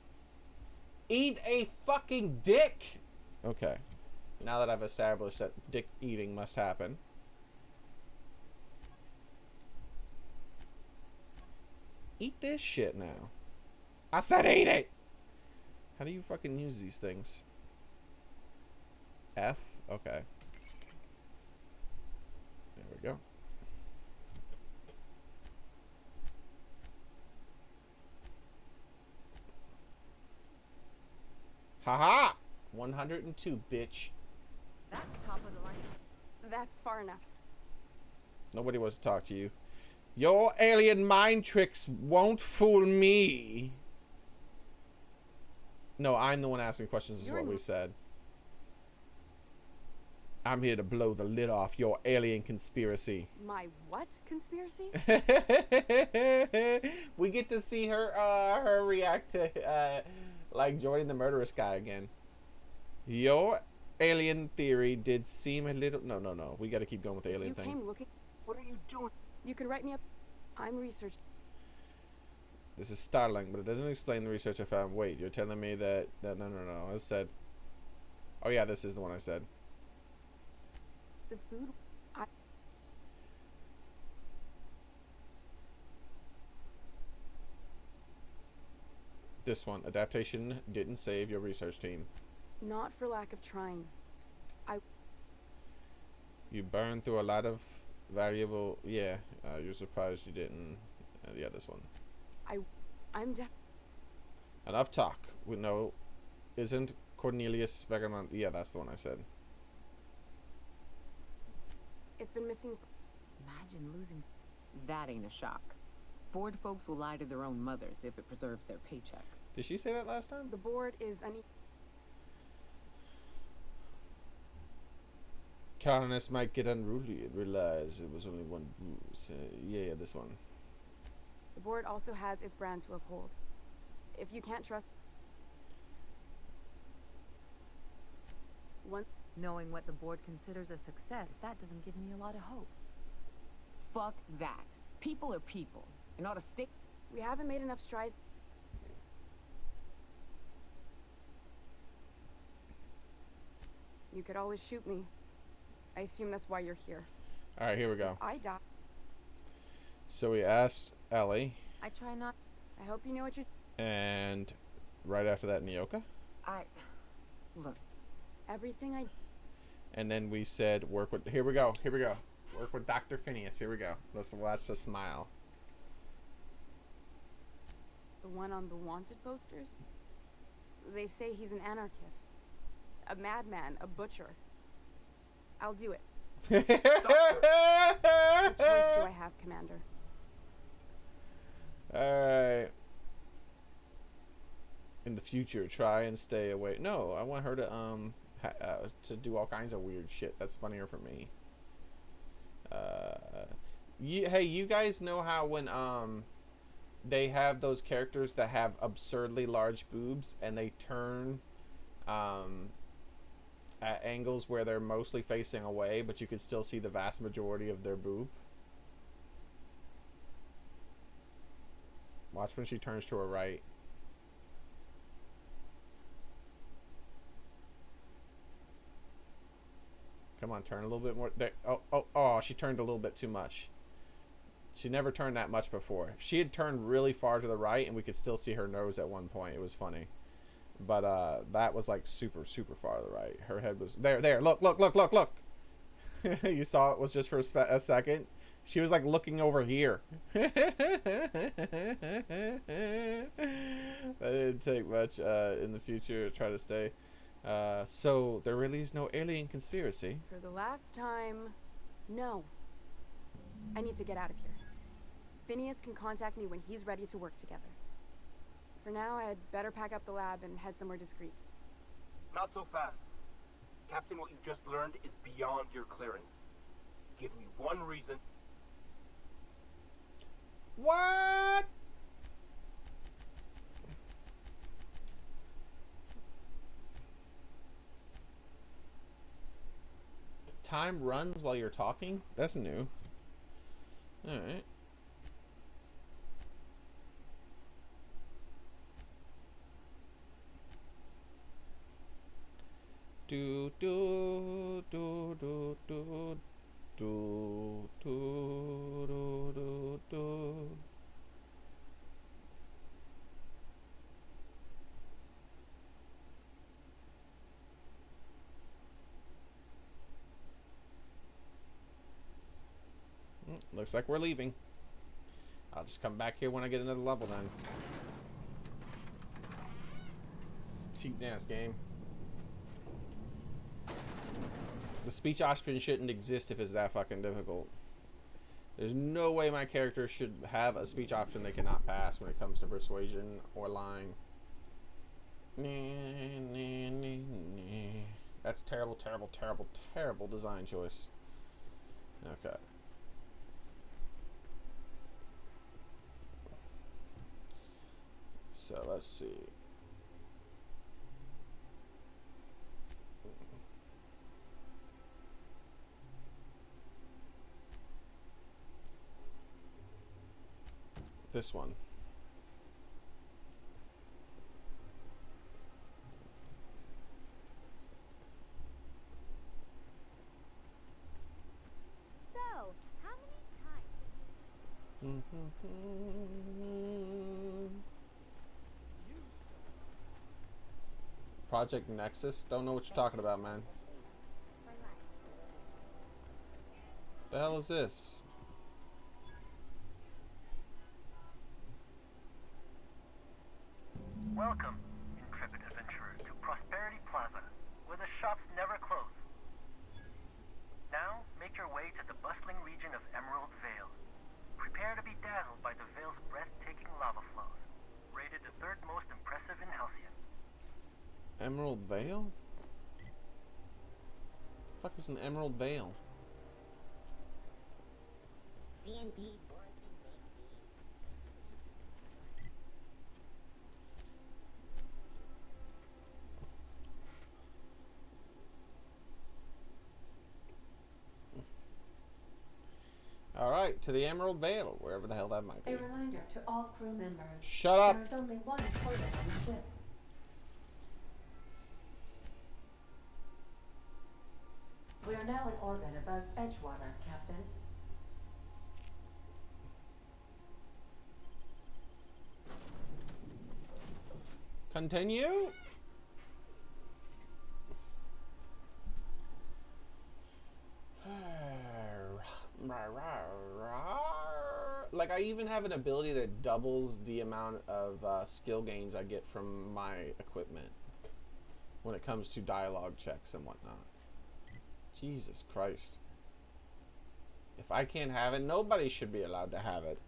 Eat a fucking dick. Okay. Now that I've established that dick eating must happen. Eat this shit now. I said eat it! How do you fucking use these things? F? Okay. There we go. Haha! 102, bitch. That's top of the line. That's far enough. Nobody wants to talk to you. Your alien mind tricks won't fool me. No, I'm the one asking questions is what we said. I'm here to blow the lid off your alien conspiracy. My what conspiracy? We get to see her her react to like joining the murderous guy again. Your alien theory did seem a little no. We got to keep going with the alien thing. You came looking. What are you doing? You could write me up. I'm researched. This is startling, but it doesn't explain the research I found. Wait, you're telling me that no. I said. Oh yeah, this is the one I said. The food. This one, adaptation didn't save your research team. Not for lack of trying. You burned through a lot of valuable. Yeah, you're surprised you didn't. Yeah, this one. I'm Enough talk. We know, isn't Cornelius Vagabond? Yeah, that's the one I said. It's been missing. Imagine losing. That ain't a shock. Bored folks will lie to their own mothers if it preserves their paychecks. Did she say that last time? The board is Colonists might get unruly and realize it was only one booze. Yeah, this one. The board also has its brand to uphold. If you can't trust one, Knowing what the board considers a success, that doesn't give me a lot of hope. Fuck that. People are people. And ought to stick. we haven't made enough strides. You could always shoot me. I assume that's why you're here. All right, here we go. I die. So we asked Ellie, I try not. I hope you know what you're. and right after that, Nyoka, Look, Everything I. and then we said work with. Here we go. Work with Dr. Phineas. Here we go. Let's watch the smile. The one on the wanted posters? They say he's an anarchist. A madman, a butcher. I'll do it. What choice do I have, Commander? Alright. In the future, try and stay away. No, I want her to do all kinds of weird shit. That's funnier for me. Hey, you guys know how when they have those characters that have absurdly large boobs and they turn at angles where they're mostly facing away, but you can still see the vast majority of their boob? Watch when she turns to her right. Come on, turn a little bit more. There. Oh, she turned a little bit too much. She never turned that much before. She had turned really far to the right, and we could still see her nose at one point. It was funny. But that was like super far to the right. Her head was there. Look. You saw it was just for a second. She was like looking over here. That didn't take much in the future to try to stay. So there really is no alien conspiracy. For the last time, no. I need to get out of here. Phineas can contact me when he's ready to work together. For now, I'd better pack up the lab and head somewhere discreet. Not so fast. Captain, what you just learned is beyond your clearance. Give me one reason. What? Time runs while you're talking? That's new. Alright. Do do do do do do do do do do. Looks like we're leaving. I'll just come back here when I get another level then. Cheap ass game. The speech option shouldn't exist if it's that fucking difficult. There's no way my character should have a speech option they cannot pass when it comes to persuasion or lying. That's terrible, terrible, terrible, terrible design choice. Okay. So let's see. This one. So, how many times have you Project Nexus? Don't know what you're talking about, man. for life? The hell is this? Welcome, intrepid adventurer, to Prosperity Plaza, where the shops never close. Now, make your way to the bustling region of Emerald Vale. Prepare to be dazzled by the Vale's breathtaking lava flows, rated the third most impressive in Halcyon. Emerald Vale? The fuck is an Emerald Vale? Alright, to the Emerald Vale, wherever the hell that might be. A reminder to all crew members. Shut up! There is only one toilet on the ship. We are now in orbit above Edgewater, Captain. Continue? Like, I even have an ability that doubles the amount of skill gains I get from my equipment when it comes to dialogue checks and whatnot. Jesus Christ. If I can't have it, nobody should be allowed to have it.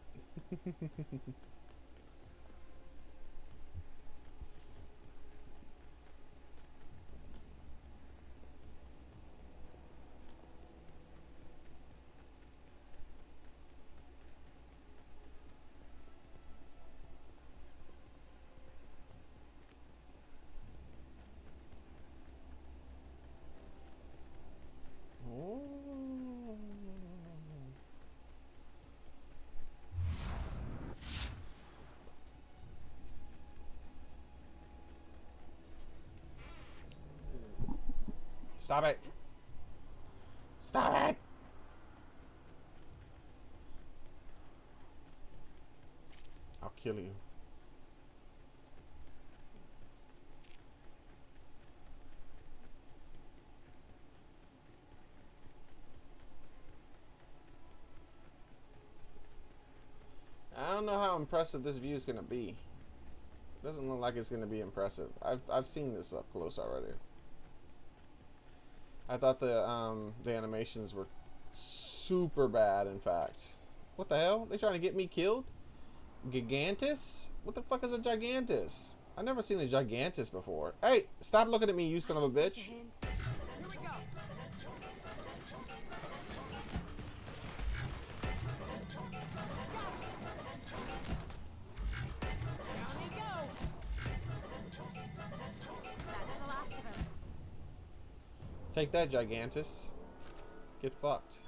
Stop it! Stop it! I'll kill you. I don't know how impressive this view is going to be. Doesn't look like it's going to be impressive. I've seen this up close already. I thought the animations were super bad, in fact. What the hell? They trying to get me killed? Gigantus? What the fuck is a Gigantus? I've never seen a Gigantus before. Hey, stop looking at me, you son of a bitch. Here we go. Down you go. That's the last of them. Take that, Gigantus. Get fucked.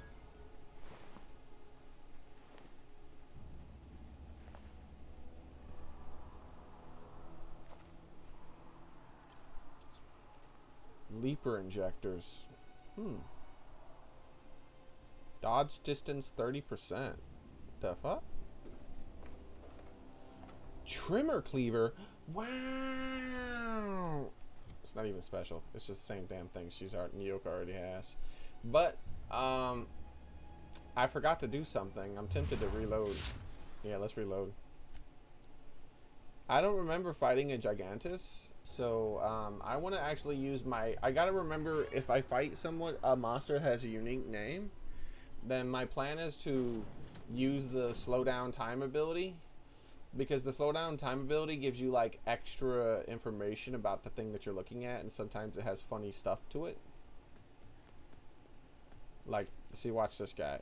Leaper injectors. Dodge distance 30%. The fuck? Trimmer cleaver. Wow. It's not even special. It's just the same damn thing Xearrik already has. But I forgot to do something. I'm tempted to reload. Yeah, let's reload. I don't remember fighting a Gigantus, so I want to actually use my... I gotta remember, if I fight someone, a monster that has a unique name, then my plan is to use the slow down time ability, because the slow down time ability gives you like extra information about the thing that you're looking at, and sometimes it has funny stuff to it. Like, see, watch this guy.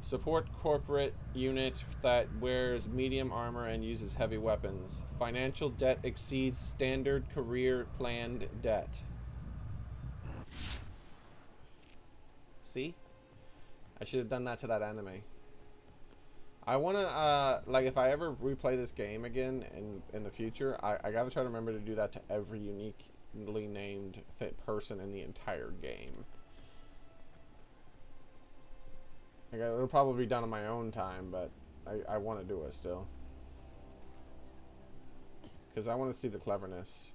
Support corporate unit that wears medium armor and uses heavy weapons. Financial debt exceeds standard career planned debt. See? I should have done that to that enemy. I want to, like, if I ever replay this game again in the future, I got to try to remember to do that to every uniquely named person in the entire game. Like, it'll probably be done on my own time, but I want to do it still. Because I want to see the cleverness.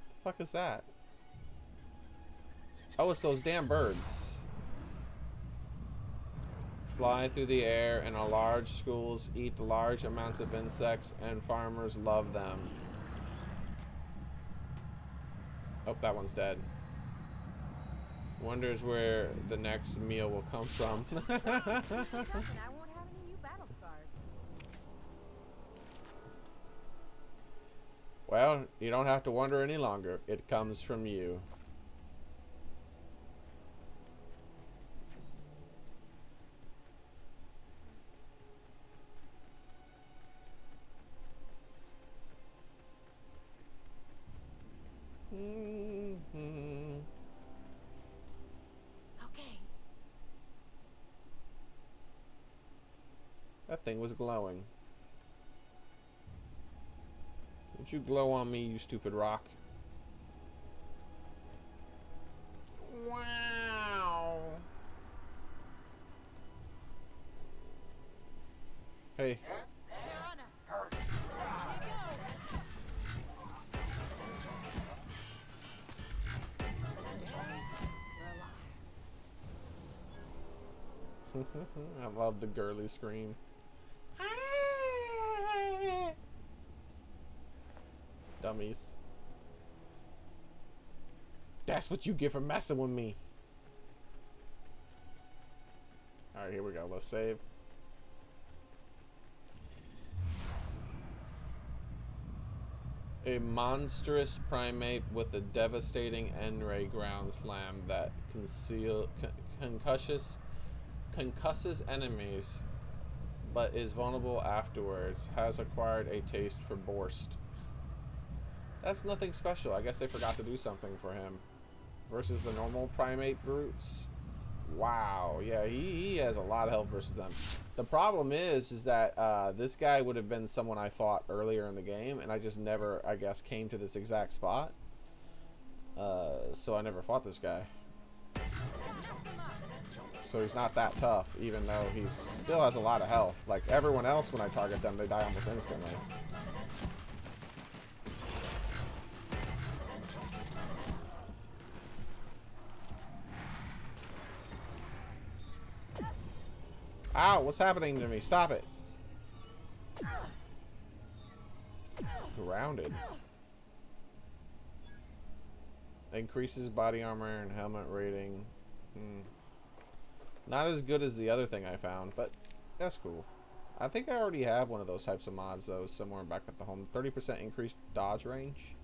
The fuck is that? Oh, it's those damn birds. Fly through the air, and large schools eat large amounts of insects, and farmers love them. Oh, that one's dead. Wonders where the next meal will come from. I won't have any new battle scars. Well, you don't have to wonder any longer. It comes from you. Okay. That thing was glowing. Don't you glow on me, you stupid rock. Wow. Hey. They're on us. I love the girly scream. Dummies. That's what you get for messing with me. Alright, here we go. Let's save. A monstrous primate with a devastating N-ray ground slam that concusses enemies, but is vulnerable afterwards. Has acquired a taste for borscht. That's nothing special. I guess they forgot to do something for him. Versus the normal primate brutes. Wow. Yeah, he has a lot of health versus them. The problem is that this guy would have been someone I fought earlier in the game, and I just never, I guess, came to this exact spot. So I never fought this guy. So he's not that tough, even though he still has a lot of health. Like everyone else, when I target them, they die almost instantly. Ow, what's happening to me? Stop it. Grounded. Increases body armor and helmet rating. Not as good as the other thing I found, but that's cool. I think I already have one of those types of mods, though, somewhere back at the home. 30% increased dodge range.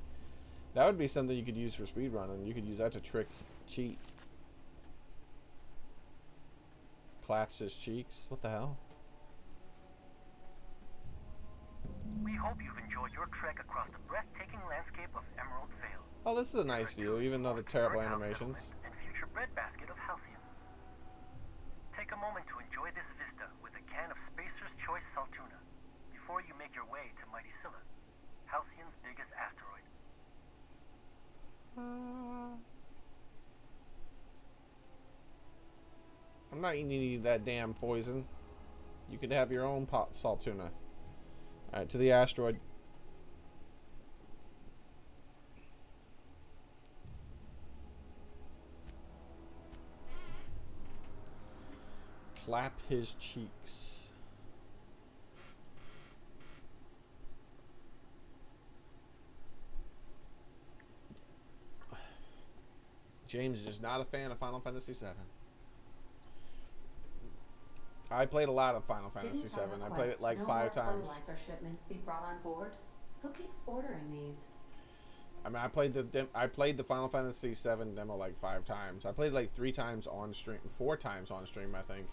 That would be something you could use for speedrunning. You could use that to cheat. Claps his cheeks. What the hell? We hope you've enjoyed your trek across the breathtaking landscape of Emerald Vale. Oh, this is a nice view, even though the terrible animations. And future breadbasket of Halcyon. Take a moment to enjoy this vista with a can of Spacer's Choice Saltuna before you make your way to Mighty Scylla, Halcyon's biggest asteroid. I'm not eating any of that damn poison. You could have your own pot Saltuna. Alright, to the asteroid. Clap his cheeks. James is just not a fan of Final Fantasy VII. I played a lot of Final Fantasy VII. I played it like 5 times. Fertilizer shipments be brought on board? Who keeps ordering these? I mean, I played the Final Fantasy VII demo like 5 times. I played like 3 times on stream, 4 times on stream, I think.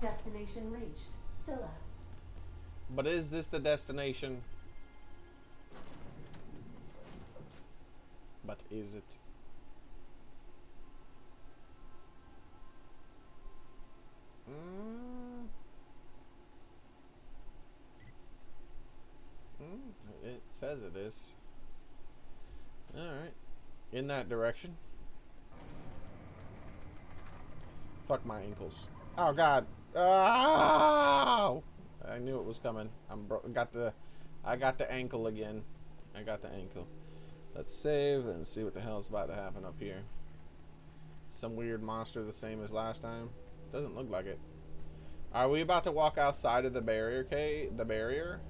Destination reached. Scylla. But is this the destination? But is it? It says it is. Alright. In that direction. Fuck my ankles. Oh god. Oh! I knew it was coming. I got the ankle again. I got the ankle. Let's save and see what the hell is about to happen up here. Some weird monster the same as last time. Doesn't look like it. Are we about to walk outside of the barrier cave? The barrier?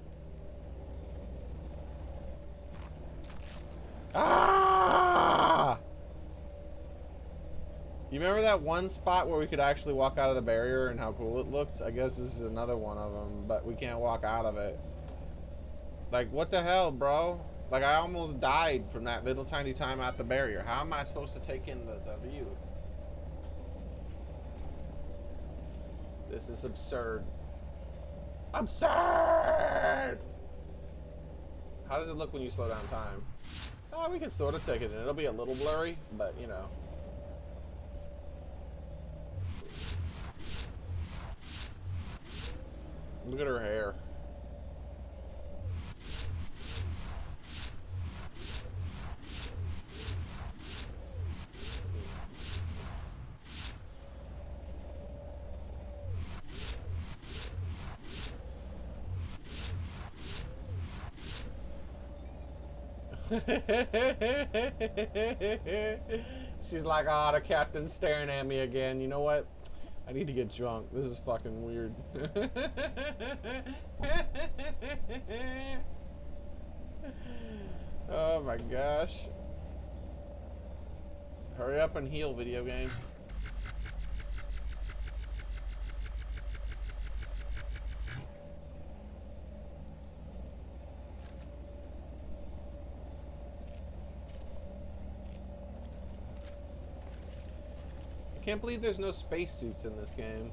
Ah! You remember that one spot where we could actually walk out of the barrier and how cool it looked? I guess this is another one of them, but we can't walk out of it. Like, what the hell, bro? Like, I almost died from that little tiny time at the barrier. How am I supposed to take in the view? This is absurd. Absurd! How does it look when you slow down time? Oh, we can sort of take it in. It'll be a little blurry, but, you know. Look at her hair. She's like, oh, the captain's staring at me again. You know what? I need to get drunk. This is fucking weird. Oh my gosh. Hurry up and heal, video game. I can't believe there's no spacesuits in this game.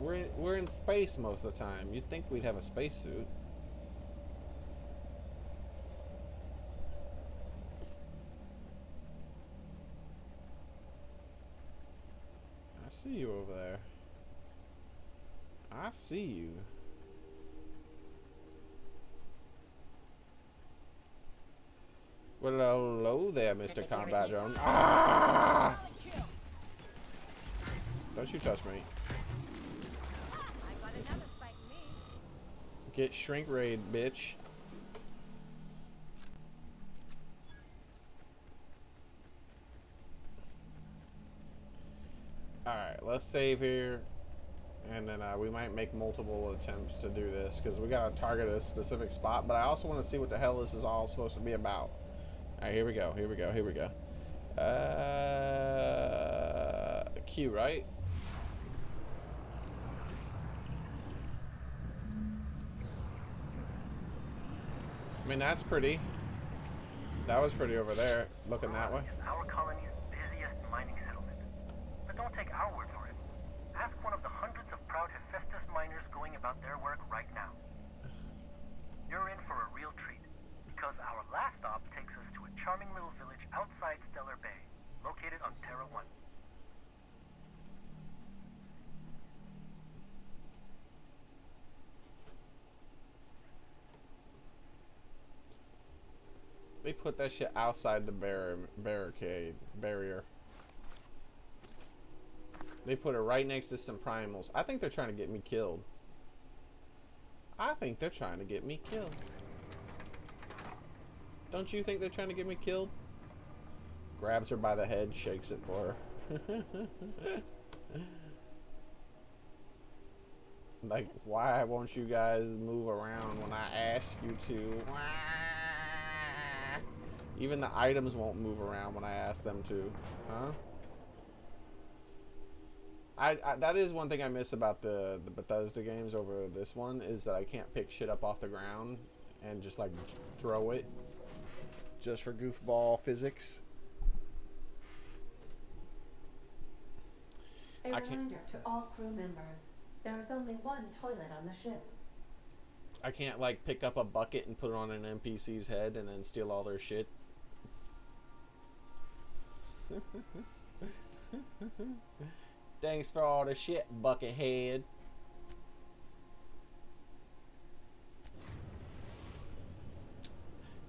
We're in space most of the time. You'd think we'd have a spacesuit. I see you over there. I see you. Well, hello there, Mr. Combat Drone. Ah! Don't you touch me. Get shrink raid, bitch. Alright, let's save here. And then we might make multiple attempts to do this, because we gotta target a specific spot, but I also want to see what the hell this is all supposed to be about. Alright, here we go, here we go, here we go. Q, right? I mean, that's pretty. That was pretty over there, looking that way. Our colony's busiest mining settlement. But don't take our word for it. Ask one of the hundreds of proud Hephaestus miners going about their work right now. You're in for a real treat, because our last stop takes us to a charming little village outside Stellar Bay, located on Terra 1. They put that shit outside the barrier. They put it right next to some primals. I think they're trying to get me killed. I think they're trying to get me killed. Don't you think they're trying to get me killed? Grabs her by the head, shakes it for her. Like, why won't you guys move around when I ask you to? Even the items won't move around when I ask them to. Huh? That is one thing I miss about the Bethesda games over this one, is that I can't pick shit up off the ground and just like throw it just for goofball physics. A reminder to all crew members, there is only one toilet on the ship. I can't like pick up a bucket and put it on an NPC's head and then steal all their shit. Thanks for all the shit, Buckethead.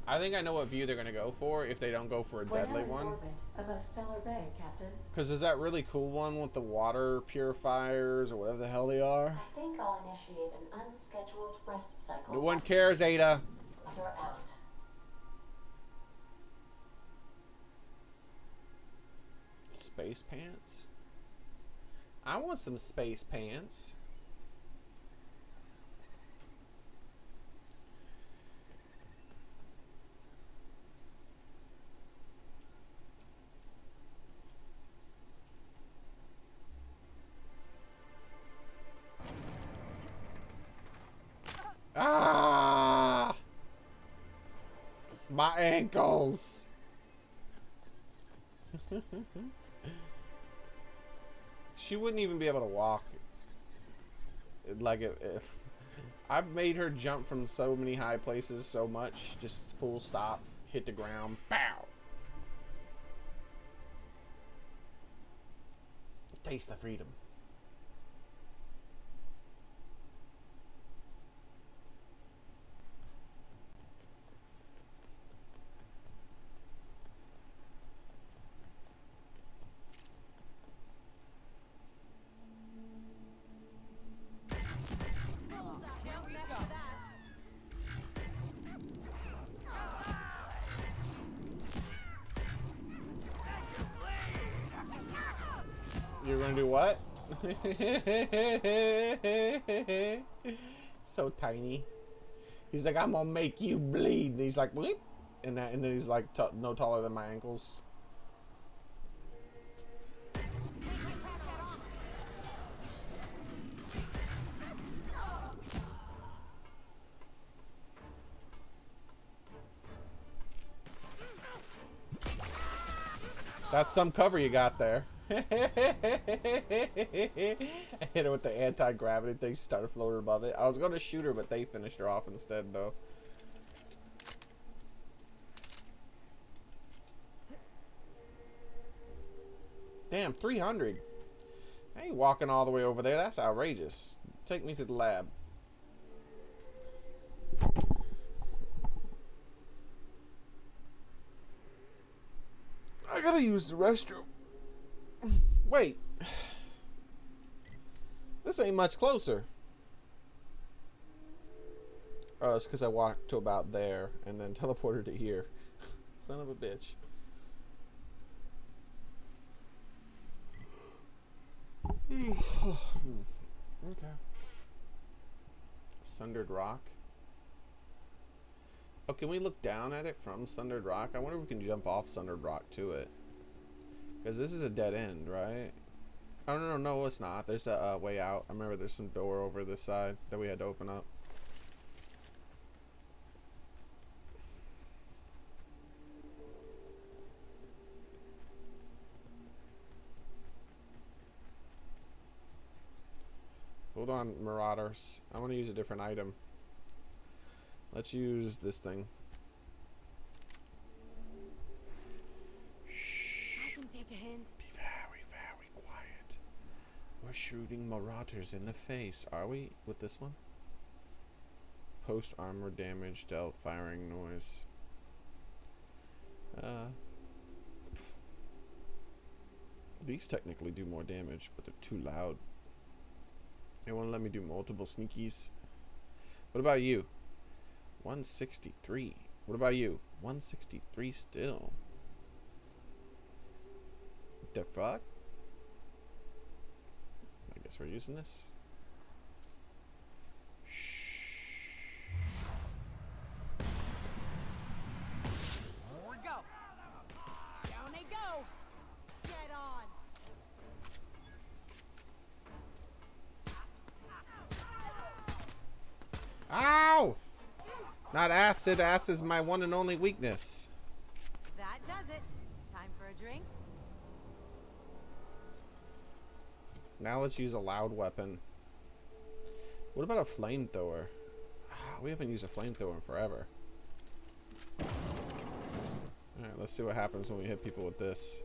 I think I know what view they're gonna go for if they don't go for a deadly one. Orbit above Stellar Bay, Captain. Because there's that really cool one with the water purifiers or whatever the hell they are. I think I'll initiate an unscheduled rest cycle. No one cares, Ada. You're out. Space pants? I want some space pants. Ah! My ankles. She wouldn't even be able to walk. Like if I've made her jump from so many high places so much, just full stop, hit the ground, pow. Taste the freedom. You're gonna do what? So tiny. He's like, I'm gonna make you bleed. And he's like, bleep. And then he's like, no taller than my ankles. That's some cover you got there. I hit her with the anti-gravity thing. She started floating above it. I was going to shoot her, but they finished her off instead, though. Damn, 300. I ain't walking all the way over there. That's outrageous. Take me to the lab. I gotta use the restroom. Wait. This ain't much closer. Oh, it's because I walked to about there and then teleported to here. Son of a bitch. Okay. Sundered Rock. Oh, can we look down at it from Sundered Rock? I wonder if we can jump off Sundered Rock to it. Because this is a dead end, right? Oh, no, it's not. There's a way out. I remember there's some door over this side that we had to open up. Hold on, Marauders. I want to use a different item. Let's use this thing. I can take a hint. Be very, very quiet. We're shooting Marauders in the face. Are we with this one? Post armor damage dealt, firing noise. These technically do more damage, but they're too loud. They won't let me do multiple sneakies. What about you? 163. What about you? 163 still. The fuck? I guess we're using this. Here we go. Down they go. Get on. Ow! Not acid. Acid's my one and only weakness. That does it. Time for a drink? Now let's use a loud weapon. What about a flamethrower? We haven't used a flamethrower in forever. Alright, let's see what happens when we hit people with this.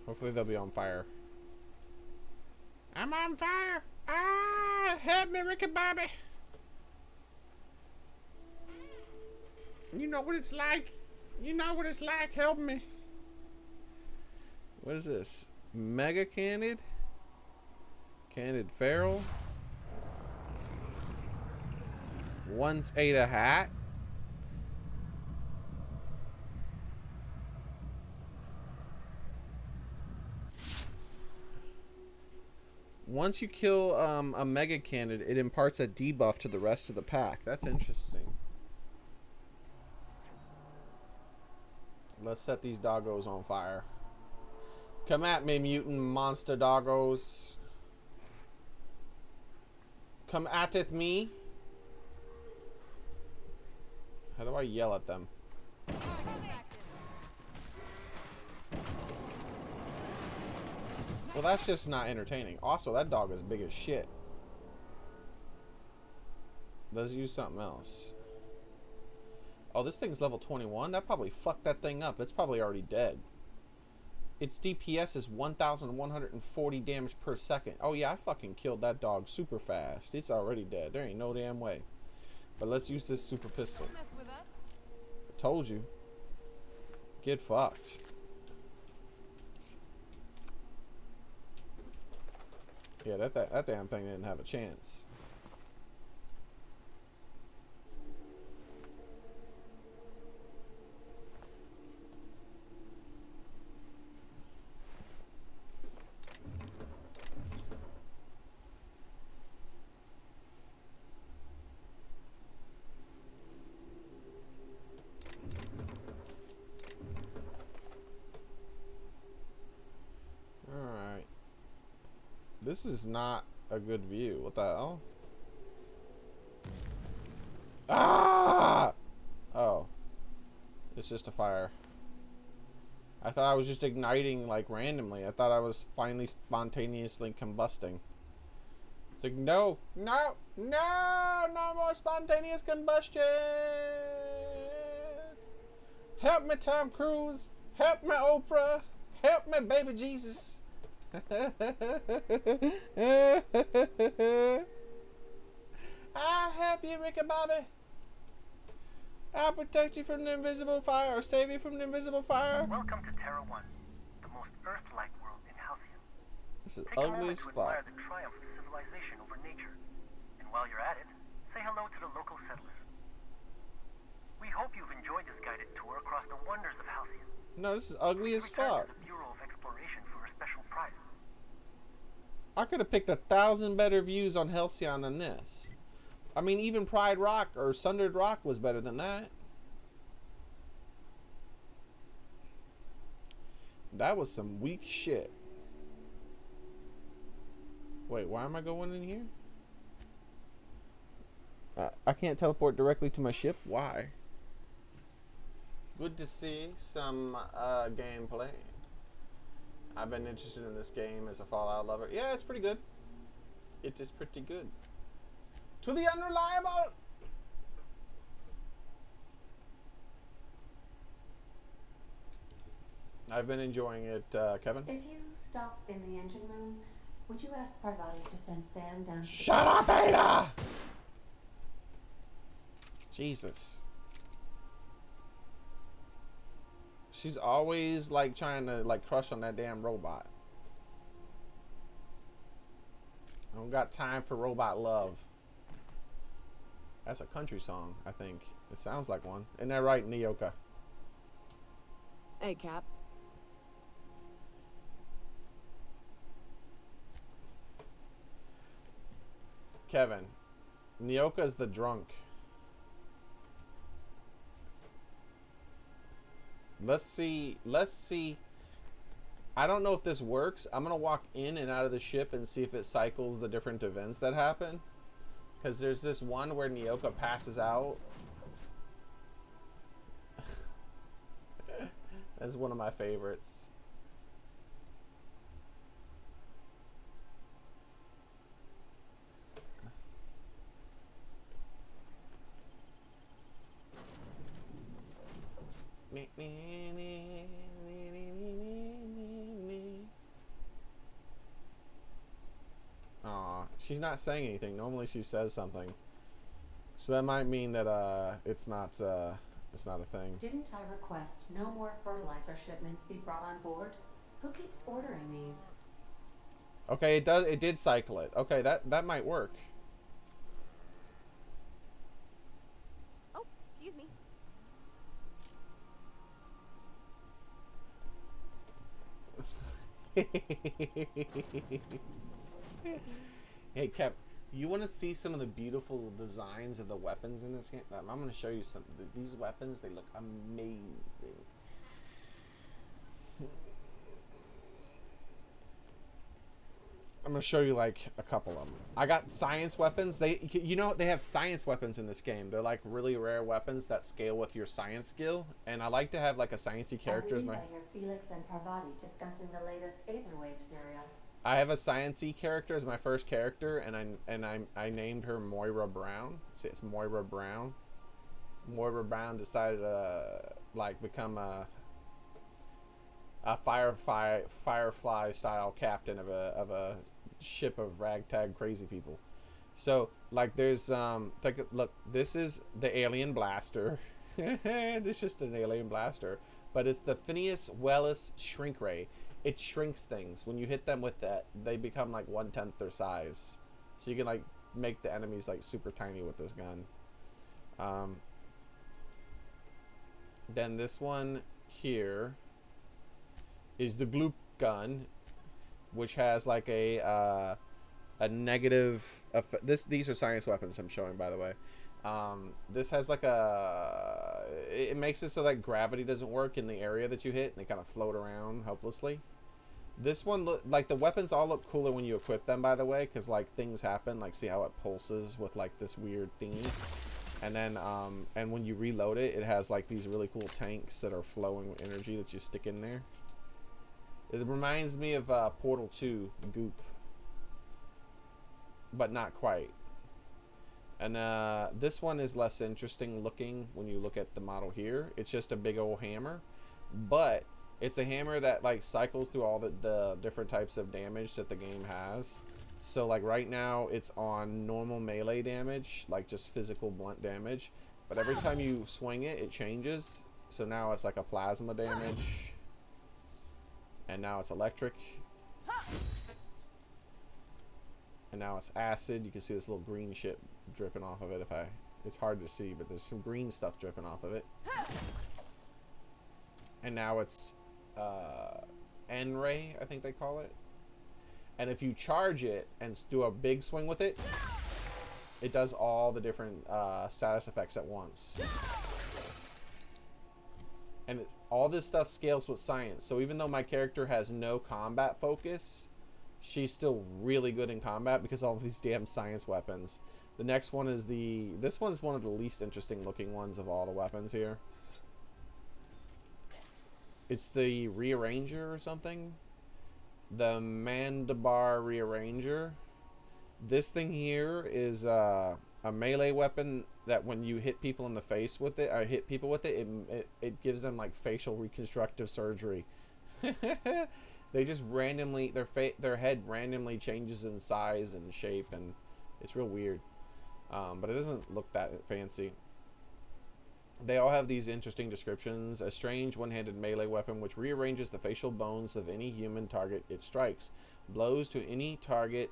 Hopefully they'll be on fire. I'm on fire! Ah! Help me, Ricky Bobby! You know what it's like. You know what it's like. Help me. What is this? Mega Candid? Candid Feral? Once ate a hat? Once you kill a Mega Candid, it imparts a debuff to the rest of the pack. That's interesting. Let's set these doggos on fire. Come at me, mutant monster doggos. Come ateth me. How do I yell at them? Well, that's just not entertaining. Also, that dog is big as shit. Let's use something else. Oh, this thing's level 21? That probably fucked that thing up. It's probably already dead. Its DPS is 1,140 damage per second. Oh yeah, I fucking killed that dog super fast. It's already dead. There ain't no damn way. But let's use this super pistol. Don't mess with us. I told you. Get fucked. Yeah, that damn thing didn't have a chance. Alright. This is not a good view. What the hell? Ah! Oh. It's just a fire. I thought I was just igniting like randomly. I thought I was finally spontaneously combusting. It's like, no, no, no, no more spontaneous combustion. Help me, Tom Cruise. Help me, Oprah. Help me, baby Jesus. I'll help you, Ricky Bobby. I'll protect you from the invisible fire, or save you from the invisible fire. Welcome to Terra 1, the most Earth-like world in Halcyon. This is Take a ugly moment as to fuck. admire the triumph of civilization over nature. And while you're at it, say hello to the local settlers. We hope you've enjoyed this guided tour across the wonders of Halcyon. No, this is ugly as Return fuck. to the Bureau of Exploration for a special prize. I could have picked 1,000 better views on Halcyon than this. I mean, even Pride Rock or Sundered Rock was better than that. That was some weak shit. Wait, why am I going in here? I can't teleport directly to my ship? Why? Good to see some gameplay. I've been interested in this game as a Fallout lover. Yeah, it's pretty good. It is pretty good. To the unreliable! I've been enjoying it, Kevin. If you stop in the engine room, would you ask Parvati to send Sam down to Shut up, Ada! Jesus. She's always like trying to like crush on that damn robot. I don't got time for robot love. That's a country song, I think. It sounds like one. Isn't that right, Nyoka? Hey, Cap. Kevin, Nyoka's the drunk. Let's see. I don't know if this works. I'm gonna walk in and out of the ship and see if it cycles the different events that happen. Because there's this one where Nyoka passes out. That's one of my favorites. Aw, she's not saying anything. Normally she says something. So that might mean that it's not a thing. Didn't I request no more fertilizer shipments be brought on board? Who keeps ordering these? Okay, it did cycle it. Okay, that might work. Oh, excuse me. Hey, Cap, you want to see some of the beautiful designs of the weapons in this game? I'm going to show you some. These weapons, they look amazing. I'm going to show you like a couple of them. I got science weapons. They have science weapons in this game. They're like really rare weapons that scale with your science skill. And I like to have like a sciencey character as my... I hear Felix and Parvati discussing the latest Aetherwave serial. I have a sciencey character as my first character, and I named her Moira Brown. See, it's Moira Brown. Moira Brown decided to like become a Firefly style captain of a ship of ragtag crazy people. So like there's look, this is the alien blaster. This is just an alien blaster, but it's the Phineas Welles shrink ray. It shrinks things. When you hit them with that, they become like 1/10 their size. So you can like make the enemies like super tiny with this gun. Then this one here is the Gloop gun, which has like a negative these are science weapons I'm showing, by the way. This has like it makes it so that gravity doesn't work in the area that you hit, and they kind of float around helplessly. This one like the weapons all look cooler when you equip them, by the way, because like things happen, like see how it pulses with like this weird thingy, and then and when you reload it, it has like these really cool tanks that are flowing with energy that you stick in there. It reminds me of Portal 2 Goop, but not quite. And this one is less interesting looking when you look at the model here. It's just a big old hammer, but it's a hammer that like cycles through all the different types of damage that the game has. So like right now it's on normal melee damage, like just physical blunt damage, but every time you swing it, it changes. So now it's like a plasma damage, and now it's electric, and now it's acid. You can see this little green shit dripping off of it. It's hard to see, but there's some green stuff dripping off of it. And now it's N-ray, I think they call it. And if you charge it and do a big swing with it, it does all the different status effects at once. And all this stuff scales with science. So even though my character has no combat focus, she's still really good in combat because of all of these damn science weapons. The next one is this one's one of the least interesting looking ones of all the weapons here. It's the Rearranger or something. The Mandibar Rearranger. This thing here is a melee weapon that when you hit people in the face with it, or hit people with it, it gives them like facial reconstructive surgery. They just randomly, their head randomly changes in size and shape, and it's real weird. But it doesn't look that fancy. They all have these interesting descriptions. A strange one-handed melee weapon which rearranges the facial bones of any human target it strikes. Blows to any target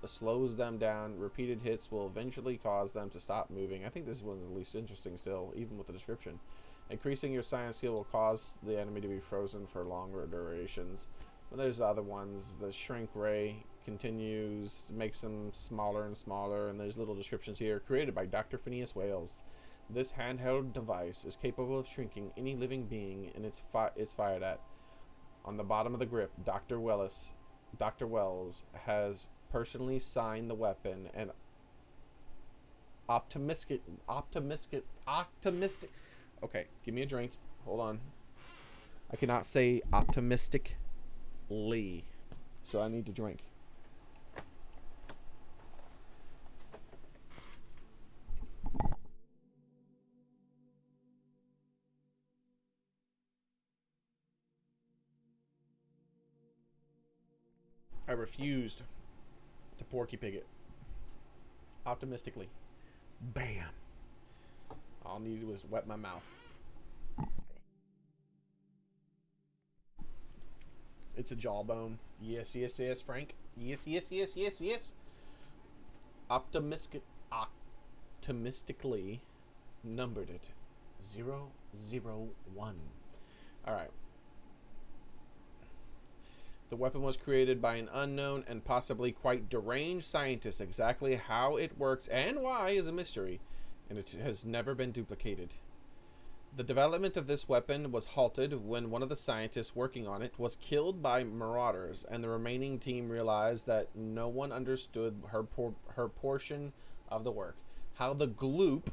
slows them down. Repeated hits will eventually cause them to stop moving. I think this one's the least interesting still, even with the description. Increasing your science skill will cause the enemy to be frozen for longer durations. But there's other ones. The shrink ray continues, makes them smaller and smaller, and there's little descriptions here. Created by Dr. Phineas Wales. This handheld device is capable of shrinking any living being and it's fired at. On the bottom of the grip, Dr. Wells has personally signed the weapon and optimistic. Okay, give me a drink. Hold on. I cannot say optimistically, so I need to drink. I refused to Porky Pig it. Optimistically. Bam. All I needed was wet my mouth. It's a jawbone. Yes, yes, yes, Frank. Yes, yes, yes, yes, yes. Optimistically numbered it. 001. Alright. The weapon was created by an unknown and possibly quite deranged scientist. Exactly how it works and why is a mystery, and it has never been duplicated. The development of this weapon was halted when one of the scientists working on it was killed by marauders, and the remaining team realized that no one understood her portion of the work. How the gloop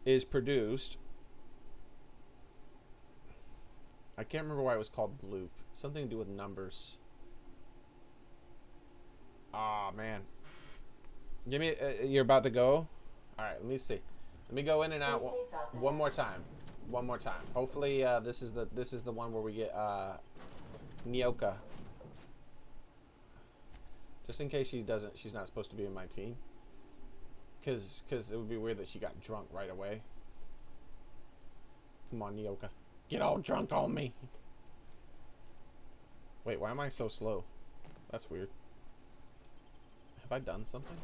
is produced. I can't remember why it was called gloop. Something to do with numbers. Ah, man. Give me. You're about to go. All right. Let me see. Let me go in and out one more time. One more time. Hopefully, this is the one where we get Nyoka. Just in case she's not supposed to be in my team. Cause it would be weird that she got drunk right away. Come on, Nyoka. Get all drunk on me. Wait, why am I so slow? That's weird. Have I done something?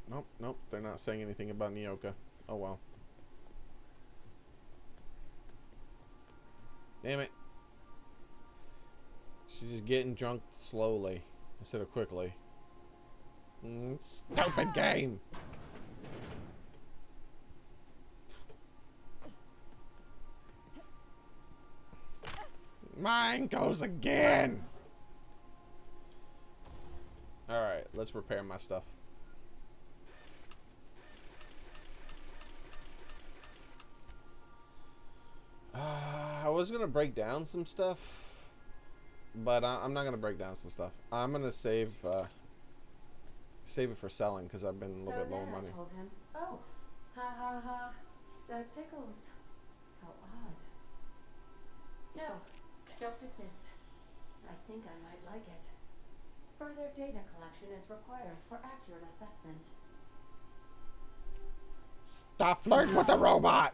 Nope, nope. They're not saying anything about Nyoka. Oh well. Damn it. She's just getting drunk slowly instead of quickly. Stupid game. Mine goes again. Alright, let's repair my stuff. I was gonna break down some stuff, but I'm not gonna break down some stuff. I'm gonna save it for selling because I've been a little bit low on money. I told him, oh, ha ha ha, that tickles. How odd. No, don't desist. I think I might like it. Further data collection is required for accurate assessment. Stop flirting with the robot!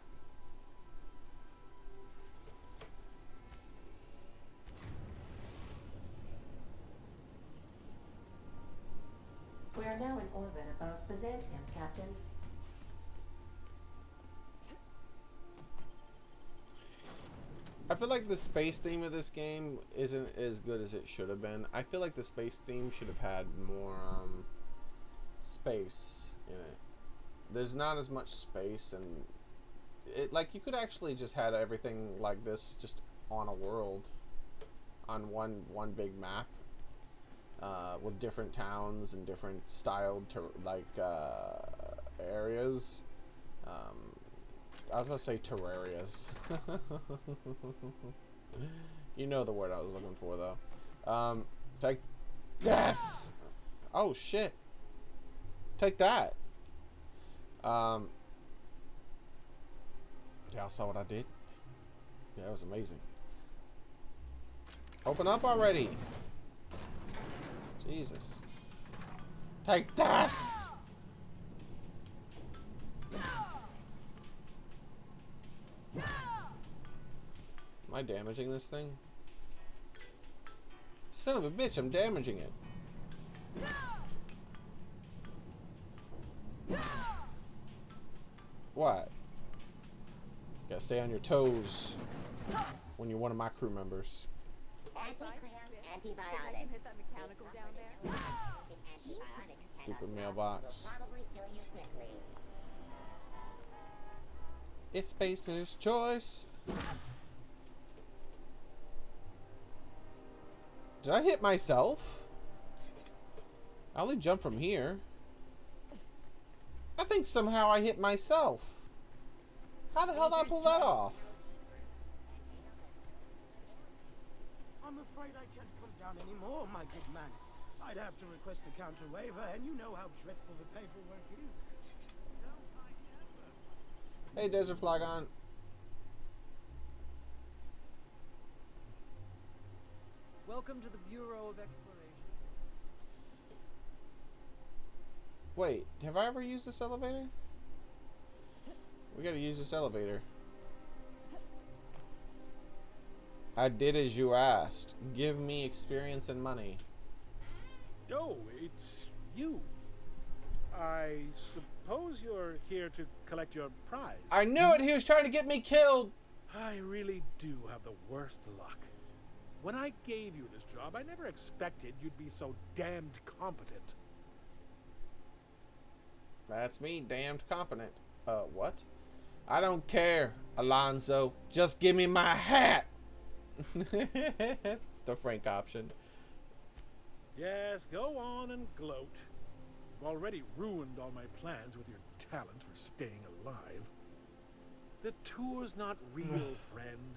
We are now in orbit above Byzantium, Captain. I feel like the space theme of this game isn't as good as it should have been. I feel like the space theme should have had more space in it. There's not as much space, and it like you could actually just had everything like this just on a world, on one big map, with different towns and different styled areas. I was gonna say terrarias. You know the word I was looking for, though. Take this. Oh shit. Take that. Yeah, I saw what I did. Yeah, it was amazing. Open up already. Jesus. Take this. Am I damaging this thing? Son of a bitch, I'm damaging it. What? Gotta stay on your toes when you're one of my crew members. Stupid mailbox. It's Spacer's choice. Did I hit myself? I only jumped from here. I think somehow I hit myself. How the hell did I pull that off? I'm afraid I can't come down anymore, my good man. I'd have to request a counter waiver, and you know how dreadful the paperwork is. Hey, Desert Flagon. Welcome to the Bureau of Exploration. Wait, have I ever used this elevator? We gotta use this elevator. I did as you asked. Give me experience and money. Oh, it's you. I suppose you're here to collect your prize. I knew it! He was trying to get me killed! I really do have the worst luck. When I gave you this job, I never expected you'd be so damned competent. That's me, damned competent. What? I don't care, Alonzo. Just give me my hat! It's the Frank option. Yes, go on and gloat. You've already ruined all my plans with your talent for staying alive. The tour's not real, friend.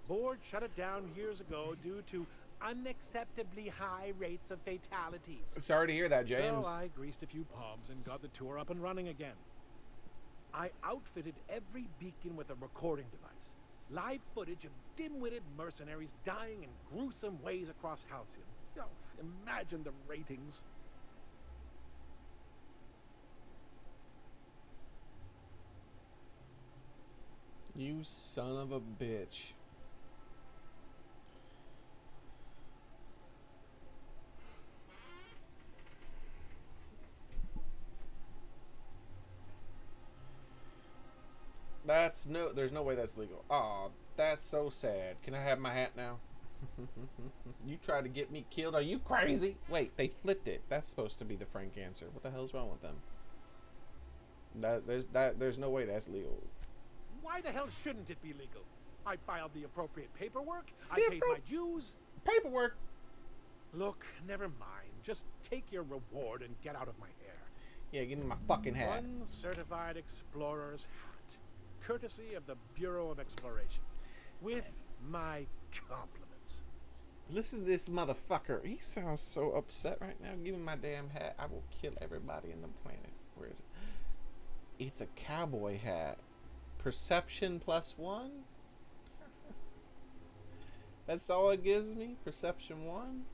Board shut it down years ago due to unacceptably high rates of fatalities. Sorry to hear that, James. So I greased a few palms and got the tour up and running again. I outfitted every beacon with a recording device. Live footage of dim-witted mercenaries dying in gruesome ways across Halcyon. Oh, imagine the ratings. You son of a bitch. There's no way that's legal. Aw, that's so sad. Can I have my hat now? You tried to get me killed. Are you crazy? Wait, they flipped it. That's supposed to be the Frank answer. What the hell's wrong with them? There's no way that's legal. Why the hell shouldn't it be legal? I filed the appropriate paperwork. I paid my dues. Paperwork. Look, never mind. Just take your reward and get out of my hair. Yeah, give me my fucking hat. One certified explorer's hat, courtesy of the Bureau of Exploration, with my compliments. Listen to this motherfucker. He sounds so upset right now. Give me my damn hat. I will kill everybody in the planet. Where is it? It's a cowboy hat. Perception +1? That's all it gives me? Perception 1?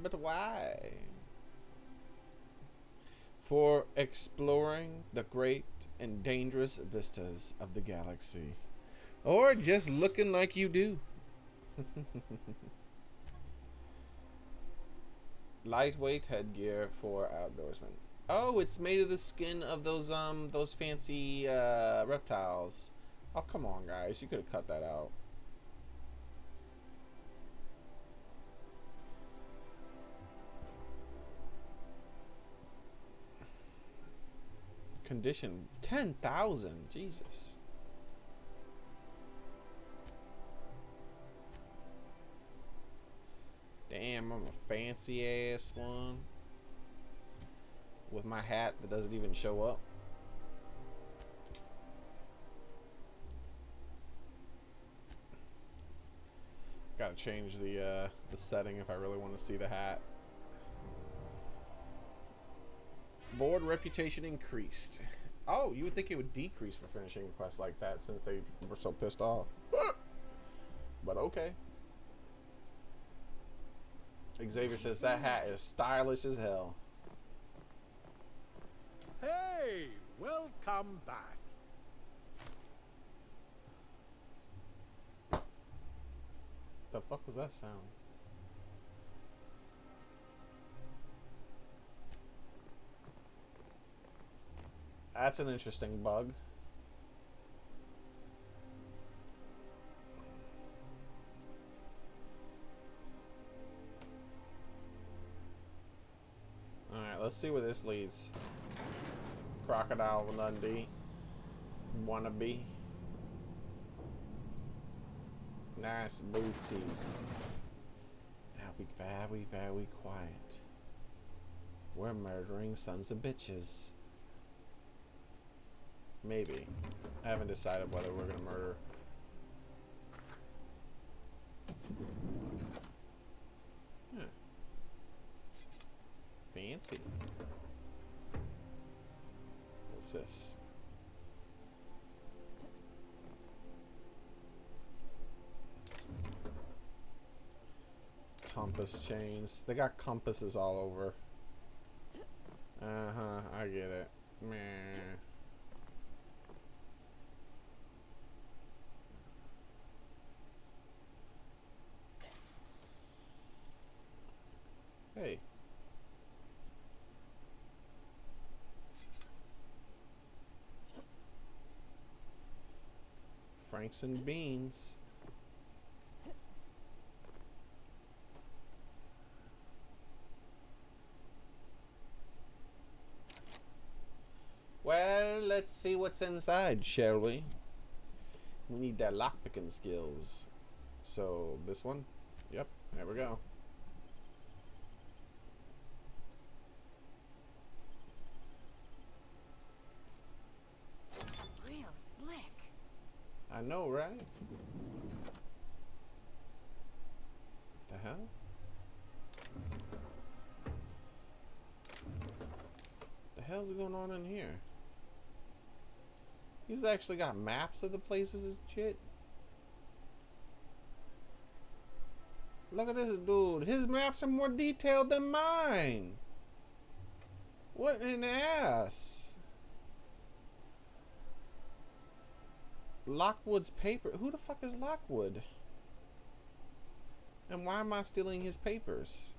But why? For exploring the great and dangerous vistas of the galaxy. Or just looking like you do. Lightweight headgear for outdoorsmen. Oh, it's made of the skin of those fancy reptiles. Oh, come on, guys. You could have cut that out. Condition 10,000. Jesus. Damn, I'm a fancy ass one. With my hat that doesn't even show up. Gotta change the setting if I really want to see the hat. Board reputation increased. Oh, you would think it would decrease for finishing quests like that since they were so pissed off. But okay. Xavier says that hat is stylish as hell. Hey, welcome back. The fuck was that sound? That's an interesting bug. Alright, let's see where this leads. Crocodile Dundee. Wannabe. Nice bootsies. Now be very, very quiet. We're murdering sons of bitches. Maybe. I haven't decided whether we're gonna murder. Huh. Fancy. What's this? Compass chains. They got compasses all over. Uh-huh, I get it. Meh. Hey. Franks and beans. Well, let's see what's inside, shall we? We need that lockpicking skills. So, this one? Yep, there we go. Real slick. I know, right? The hell? The hell's going on in here? He's actually got maps of the places and shit. Look at this dude. His maps are more detailed than mine. What an ass. Lockwood's paper. Who the fuck is Lockwood? And why am I stealing his papers?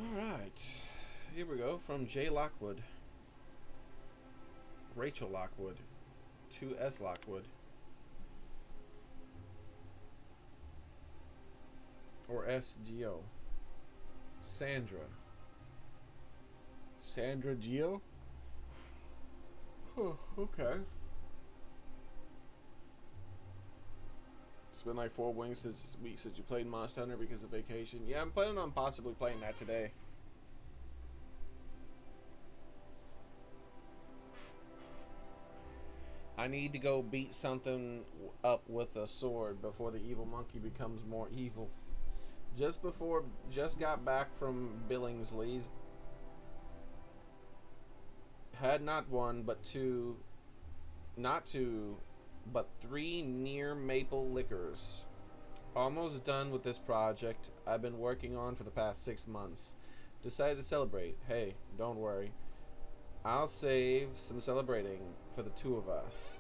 Alright. Here we go. From J. Lockwood. Rachel Lockwood. To S. Lockwood. Or S.G.O. Sandra. Sandra Geo? Oh, okay. It's been like 4 weeks since you played Monster Hunter because of vacation. Yeah, I'm planning on possibly playing that today. I need to go beat something up with a sword before the evil monkey becomes more evil. Just got back from Billingsley's. Had not one, but but 3 near maple liquors. Almost done with this project I've been working on for the past 6 months. Decided to celebrate. Hey, don't worry. I'll save some celebrating for the 2 of us.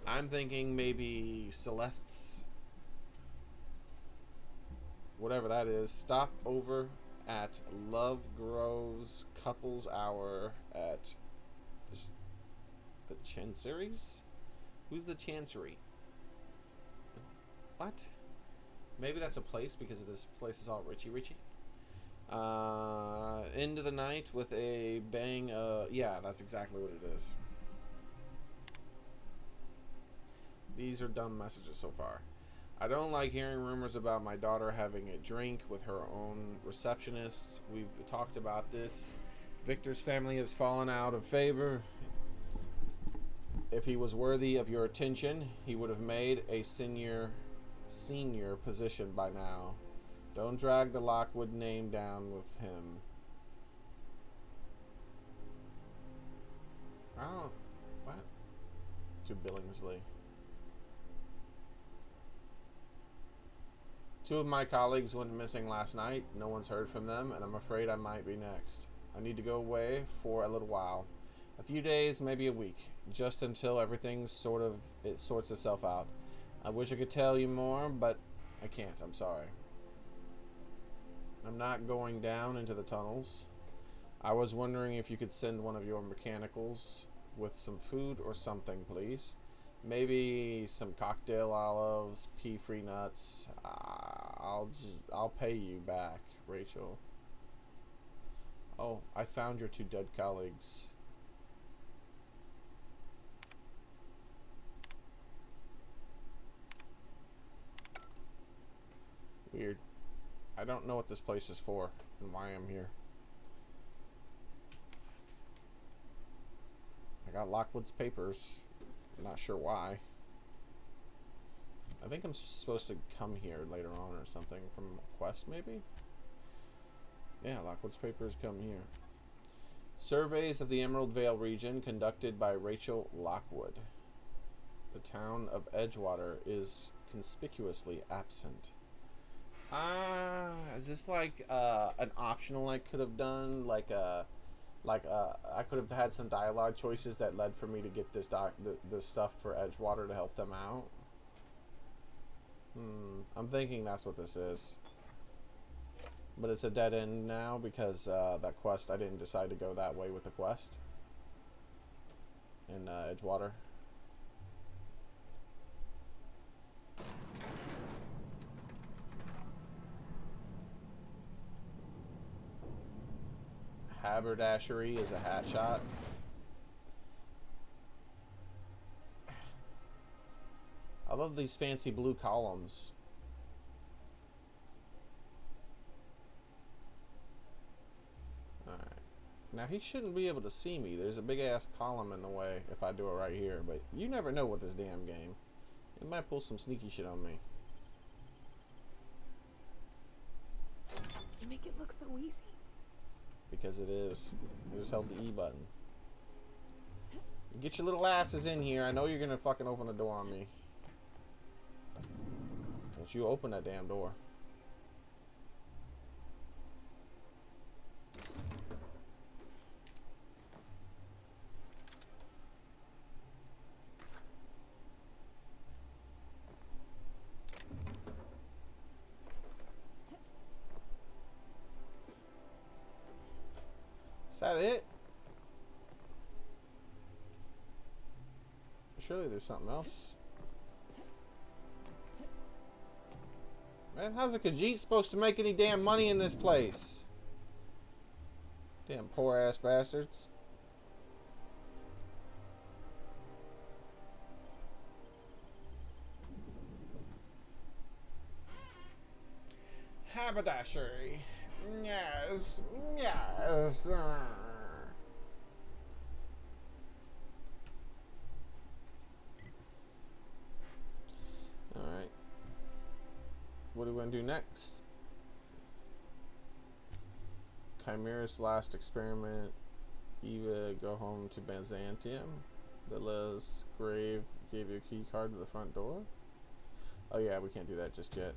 I'm thinking maybe Celeste's, whatever that is, stop over at Love Grove's Couples Hour at the Chanceries? Who's the Chancery? What? Maybe that's a place because this place is all richy. Into the night with a bang. Yeah, that's exactly what it is. These are dumb messages so far. I don't like hearing rumors about my daughter having a drink with her own receptionist. We've talked about this. Victor's family has fallen out of favor. If he was worthy of your attention, he would have made a senior position by now. Don't drag the Lockwood name down with him. I don't... What? to Billingsley. 2 of my colleagues went missing last night. No one's heard from them, and I'm afraid I might be next. I need to go away for a little while. A few days, maybe a week. Just until everything sorts itself out. I wish I could tell you more, but I can't. I'm sorry. I'm not going down into the tunnels. I was wondering if you could send one of your mechanicals with some food or something, please. Maybe some cocktail olives, pea-free nuts. I'll pay you back, Rachel. Oh, I found your 2 dead colleagues. Weird. I don't know what this place is for and why I'm here. I got Lockwood's papers. I'm not sure why. I think I'm supposed to come here later on or something from a quest, maybe? Yeah, Lockwood's papers come here. Surveys of the Emerald Vale region conducted by Rachel Lockwood. The town of Edgewater is conspicuously absent. Is this like an optional I could have done? I could have had some dialogue choices that led for me to get this this stuff for Edgewater to help them out. I'm thinking that's what this is. But it's a dead end now because that quest, I didn't decide to go that way with the quest in Edgewater. Haberdashery is a hat shot. I love these fancy blue columns. Alright. Now he shouldn't be able to see me. There's a big ass column in the way if I do it right here. But you never know with this damn game. It might pull some sneaky shit on me. You make it look so easy. Because it is. I just held the E button. Get your little asses in here. I know you're gonna fucking open the door on me. Don't you open that damn door. Is that it? Surely there's something else. Man, how's a Khajiit supposed to make any damn money in this place? Damn poor ass bastards. Haberdashery. Yes. Yes. Alright. What do we want to do next? Chimera's last experiment. Eva, go home to Byzantium. The Les Grave gave you a key card to the front door. Oh yeah, we can't do that just yet.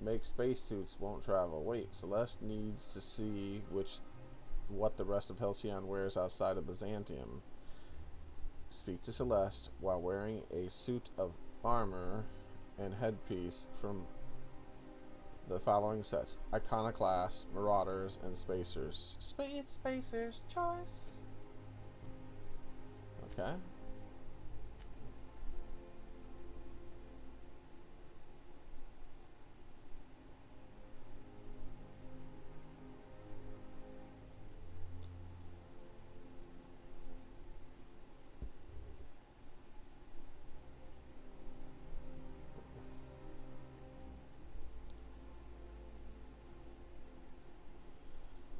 Make spacesuits, won't travel. Wait, Celeste needs to see what the rest of Halcyon wears outside of Byzantium. Speak to Celeste while wearing a suit of armor and headpiece from the following sets: Iconoclast, Marauders, and Spacers. Spacers choice. Okay.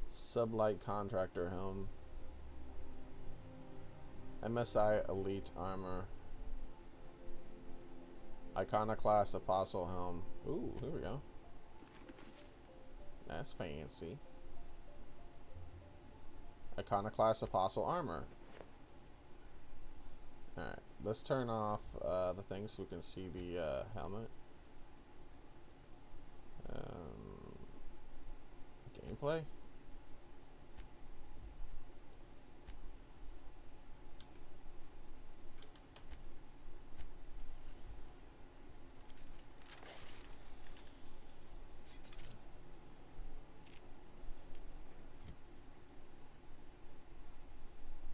Sublight Contractor Helm. MSI Elite Armor. Iconoclast Apostle Helm. Ooh, here we go. That's fancy. Iconoclast Apostle Armor. Alright, let's turn off the thing so we can see the helmet. Gameplay.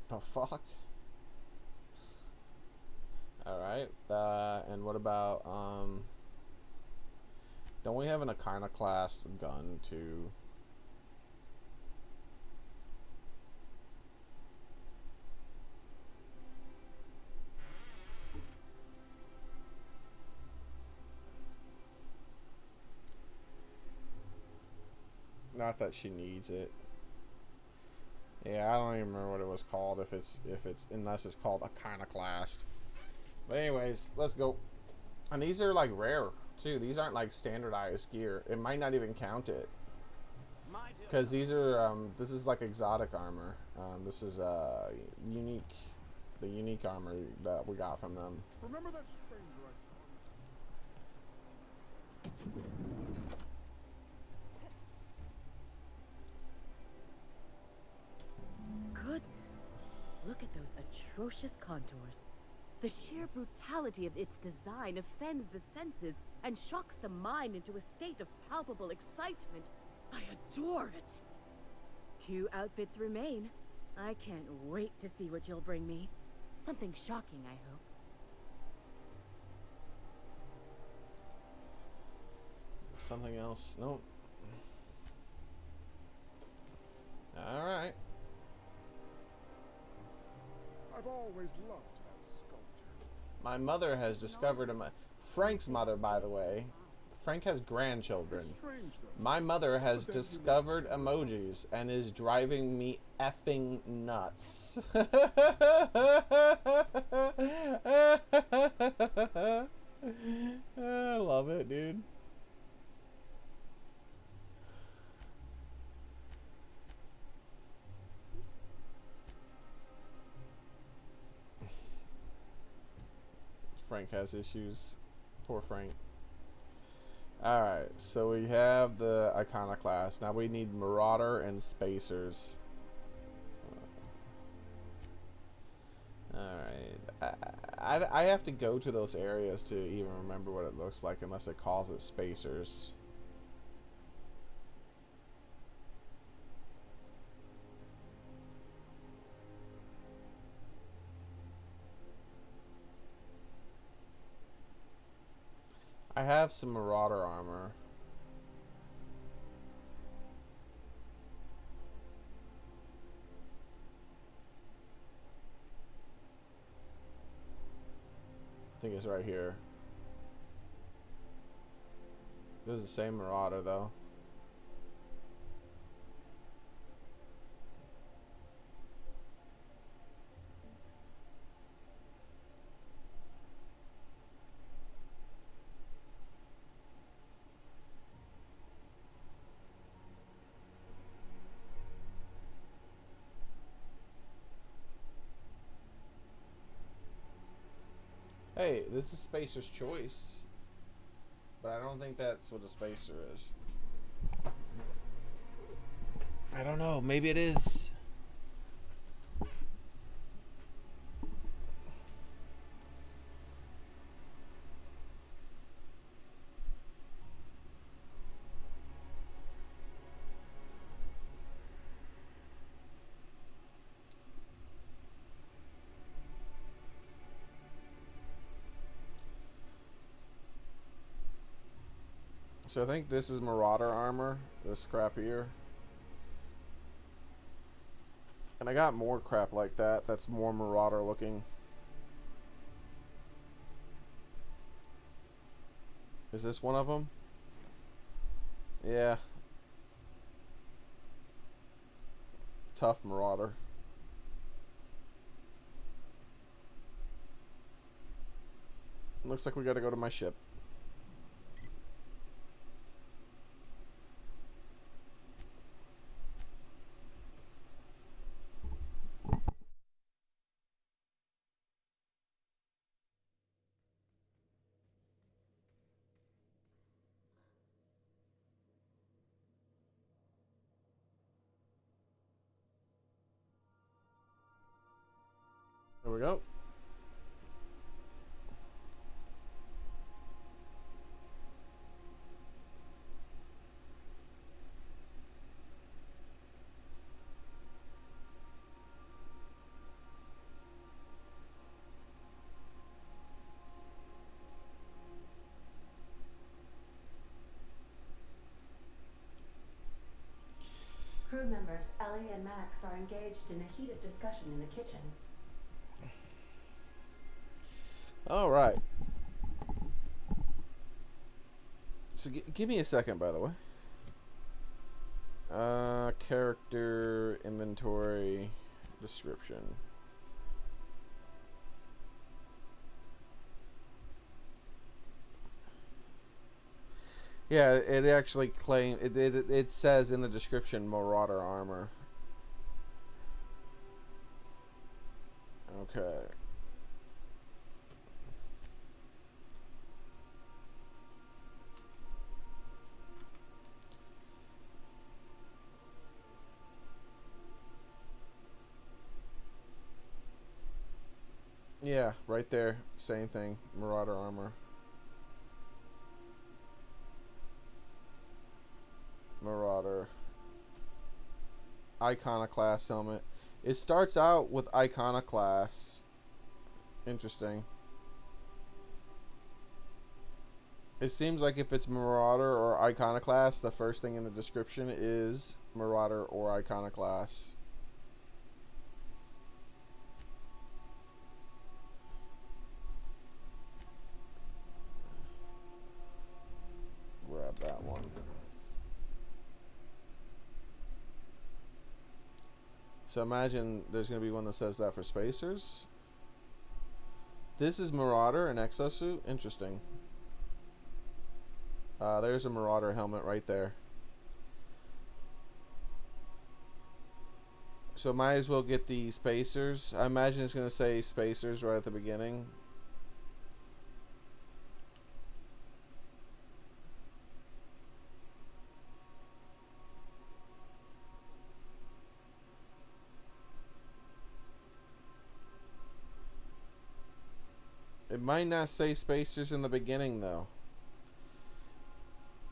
The fuck? Alright, and what about, don't we have an iconoclast gun too? Not that she needs it. Yeah, I don't even remember what it was called, if it's unless it's called iconoclast. But anyways, let's go. And these are like rare too. These aren't like standardized gear. It might not even count it. Because these are this is like exotic armor. This is unique, the unique armor that we got from them. Remember that stranger I saw? Goodness, look at those atrocious contours. The sheer brutality of its design offends the senses and shocks the mind into a state of palpable excitement. I adore it. 2 outfits remain. I can't wait to see what you'll bring me. Something shocking, I hope. Something else? Nope. Alright. I've always loved that sculpture. My mother has discovered Frank's mother, by the way. Frank has grandchildren. My mother has discovered emojis and is driving me effing nuts. I love it, dude. Frank has issues. Poor Frank. Alright, so we have the iconoclast. Now we need Marauder and Spacers. Alright. I have to go to those areas to even remember what it looks like unless it calls it Spacers. I have some Marauder armor. I think it's right here. This is the same Marauder though. Hey, this is Spacer's choice. But I don't think that's what a Spacer is. I don't know. Maybe it is. So I think this is Marauder armor, this crap here. And I got more crap like that that's more Marauder looking. Is this one of them? Yeah. Tough Marauder. Looks like we gotta go to my ship. There we go. Crew members Ellie and Max are engaged in a heated discussion in the kitchen. All right. So give me a second, by the way. Character, inventory, description. Yeah, it actually it says in the description Marauder armor. Okay. Yeah, right there. Same thing. Marauder armor. Marauder. Iconoclast helmet. It starts out with Iconoclast. Interesting. It seems like if it's Marauder or Iconoclast, the first thing in the description is Marauder or Iconoclast. Grab that one. So imagine there's going to be one that says that for spacers. This is Marauder, an exosuit. Interesting. There's a Marauder helmet right there. So might as well get the spacers. I imagine it's going to say spacers right at the beginning. It might not say spacers in the beginning though.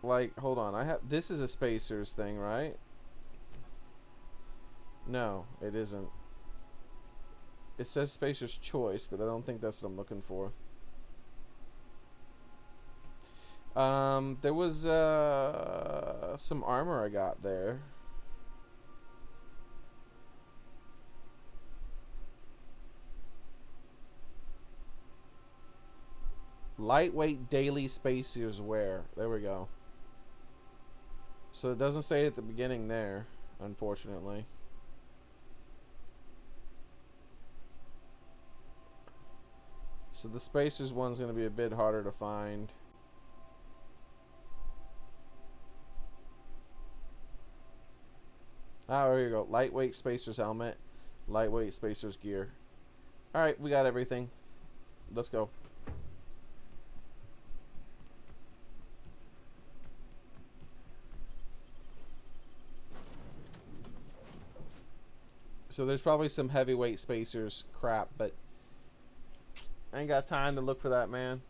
Like, hold on. This is a spacers thing, right? No, it isn't. It says spacers choice, but I don't think that's what I'm looking for. There was some armor I got there. Lightweight daily spacers wear. There we go. So it doesn't say at the beginning there, unfortunately. So the spacers one's going to be a bit harder to find. Ah, there you go. Lightweight spacers helmet. Lightweight spacers gear. Alright, we got everything. Let's go. So there's probably some heavyweight spacers crap, but I ain't got time to look for that, man.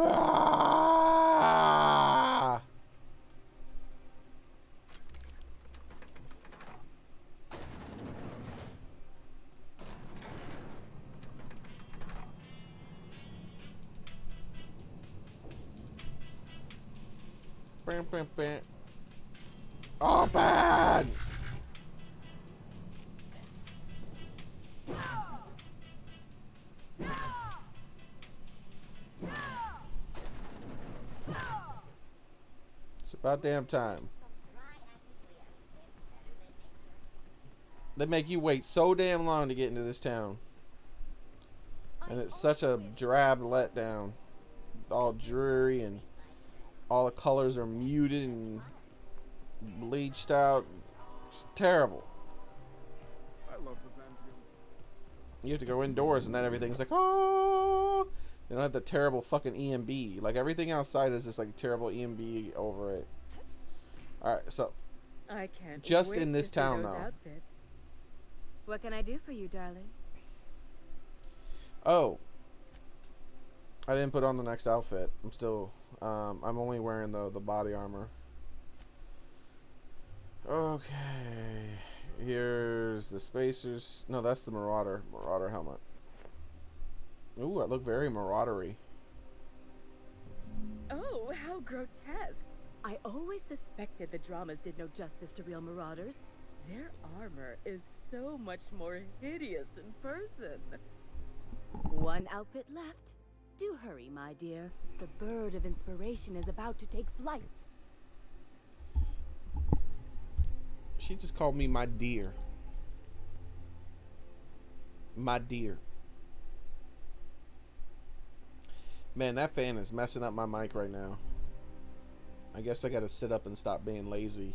Ah! Bam, bam, bam. Oh, bad! about damn time. They make you wait so damn long to get into this town. And it's such a drab letdown. All dreary and all the colors are muted and bleached out. It's terrible. I love Byzantium. You have to go indoors and then everything's like, oh. They don't have the terrible fucking EMB. Like everything outside is just like terrible EMB over it. Alright, so I can't just wait in this to see town those though. outfits. What can I do for you, darling? Oh. I didn't put on the next outfit. I'm still I'm only wearing the body armor. Okay. Here's the spacers. No, that's the Marauder helmet. Ooh, I look very maraudery. Oh, how grotesque. I always suspected the dramas did no justice to real marauders. Their armor is so much more hideous in person. One outfit left. Do hurry, my dear. The bird of inspiration is about to take flight. She just called me my dear. My dear. Man, that fan is messing up my mic right now. I guess I gotta sit up and stop being lazy.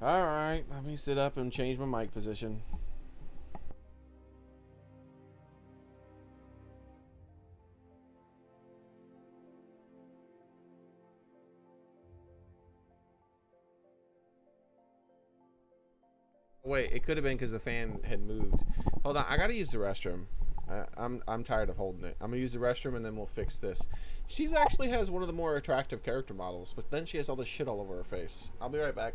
Alright, let me sit up and change my mic position. Wait, it could have been because the fan had moved. Hold on, I gotta use the restroom. I'm tired of holding it. I'm gonna use the restroom and then we'll fix this. She's actually has one of the more attractive character models, but then she has all this shit all over her face. I'll be right back.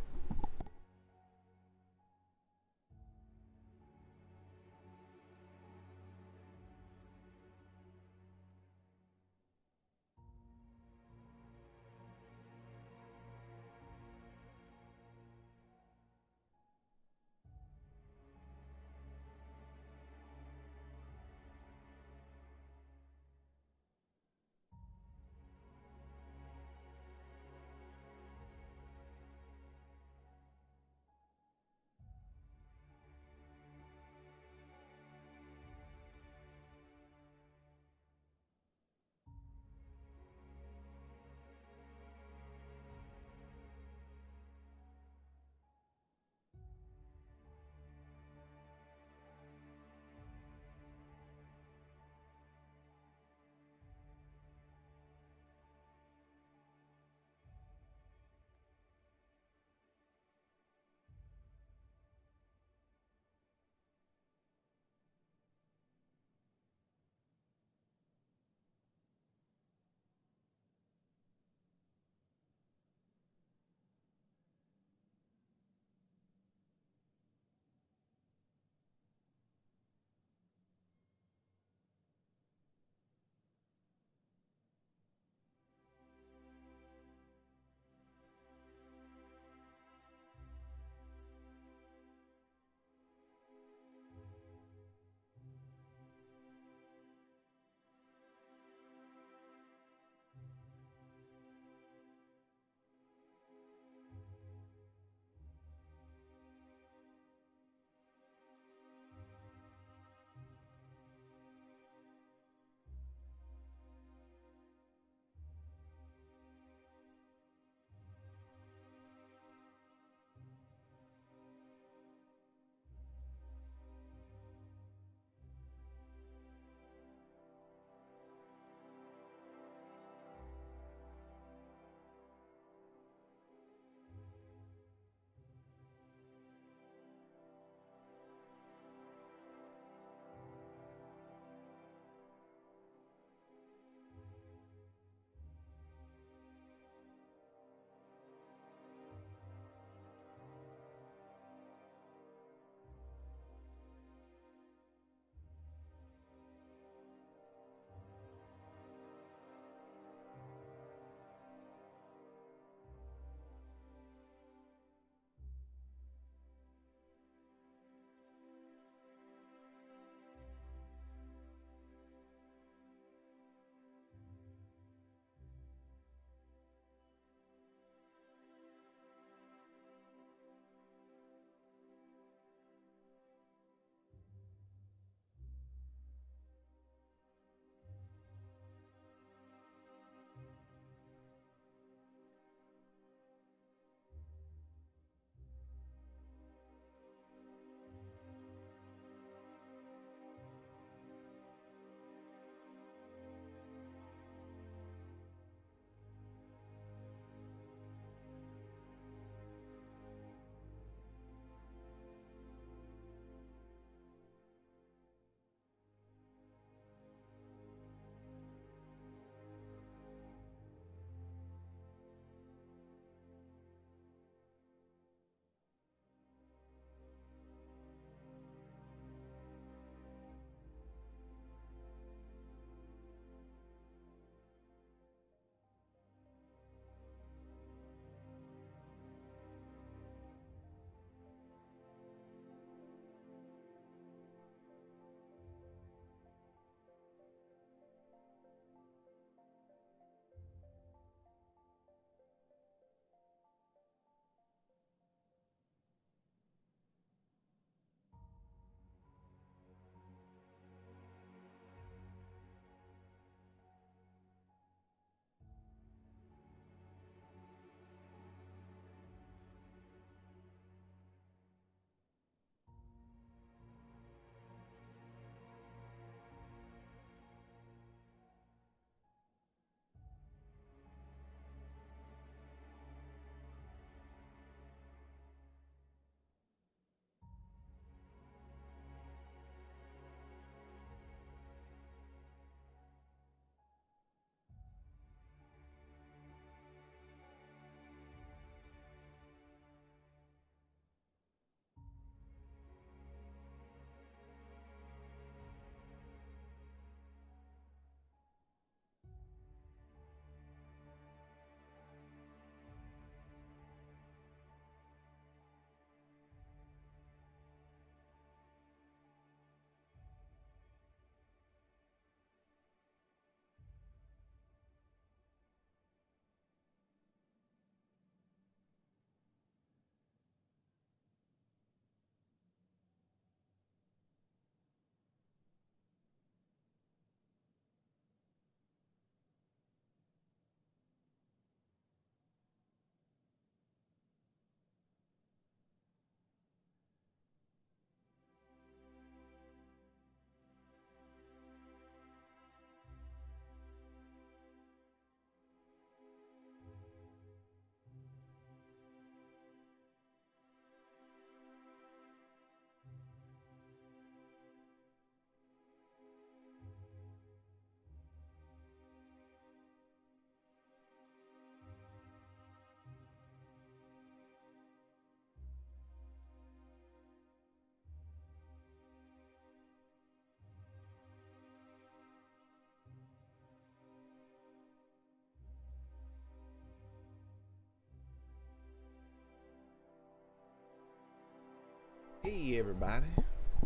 Hey everybody.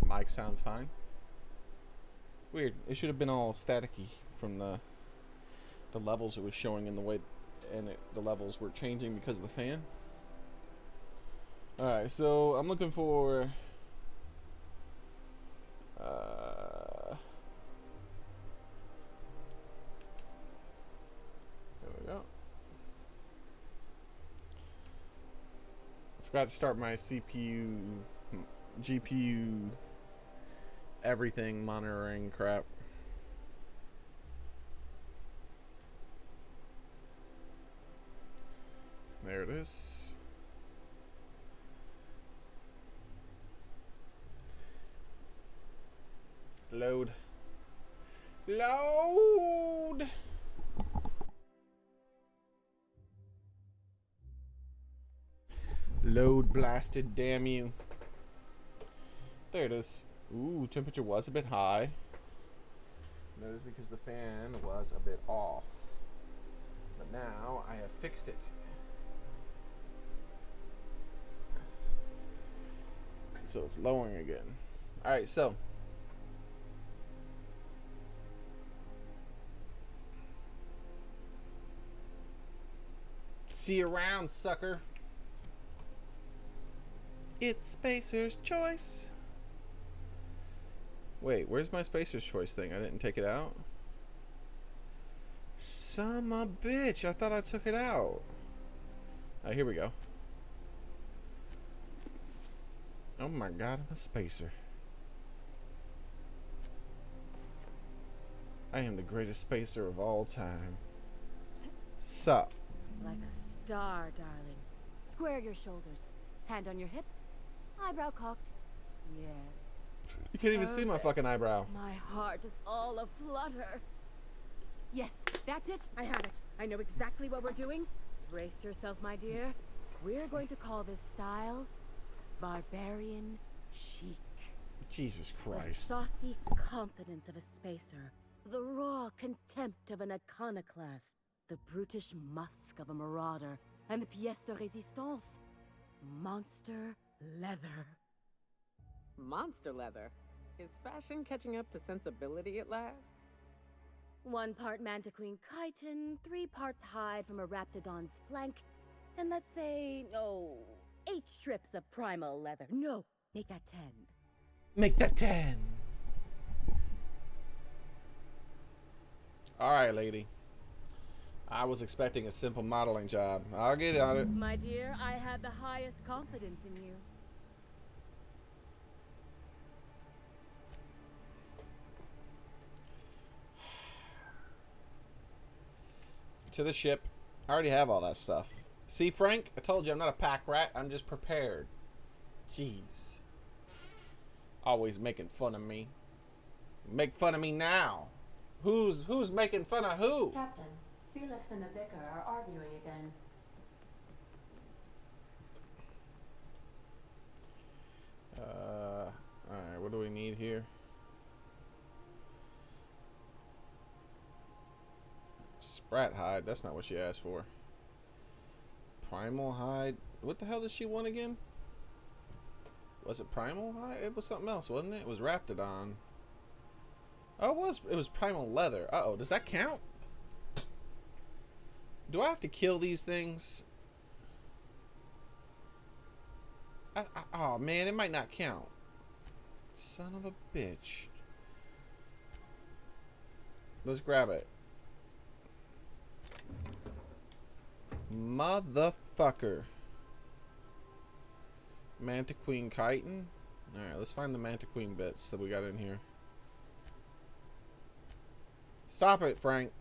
Mic sounds fine. Weird. It should have been all staticky from the levels it was showing in the way, and the levels were changing because of the fan. Alright, so I'm looking for there we go. I forgot to start my CPU, GPU, everything monitoring crap. There it is. Load. Load! Load blasted, damn you. There it is. Ooh, temperature was a bit high. That is because the fan was a bit off. But now I have fixed it. So it's lowering again. Alright, so. See you around, sucker. It's Spacer's Choice. Wait, where's my Spacer's Choice thing? I didn't take it out. Son of a bitch, I thought I took it out. Alright, here we go. Oh my god, I'm a spacer. I am the greatest spacer of all time. Sup? Like a star, darling. Square your shoulders. Hand on your hip. Eyebrow cocked. Yes. You can't even see my fucking eyebrow. My heart is all aflutter. Yes, that's it. I have it. I know exactly what we're doing. Brace yourself, my dear. We're going to call this style barbarian chic. Jesus The Christ. saucy confidence of a spacer. The raw contempt of an iconoclast. The brutish musk of a marauder. And the pièce de résistance. Monster leather. Monster leather? Is fashion catching up to sensibility at last? 1 part mantiquine chitin, 3 parts hide from a raptidon's flank, and let's say, 8 strips of primal leather. No, make that 10. Make that 10. Alright, lady. I was expecting a simple modeling job. I'll get on it. My dear, I have the highest confidence in you. To the ship. I already have all that stuff. See, Frank? I told you I'm not a pack rat. I'm just prepared. Jeez. Always making fun of me. Make fun of me now. Who's making fun of who? Captain, Felix and the vicar are arguing again. Alright, what do we need here? Sprat hide, that's not what she asked for. Primal hide. What the hell did she want again? Was it primal hide? It was something else, wasn't it? It was Raptidon. Oh, it was primal leather. Uh-oh, does that count? Do I have to kill these things? Oh man, it might not count. Son of a bitch. Let's grab it. Motherfucker. Mantiquine chitin. Alright, let's find the Mantiquine bits that we got in here. Stop it, Frank.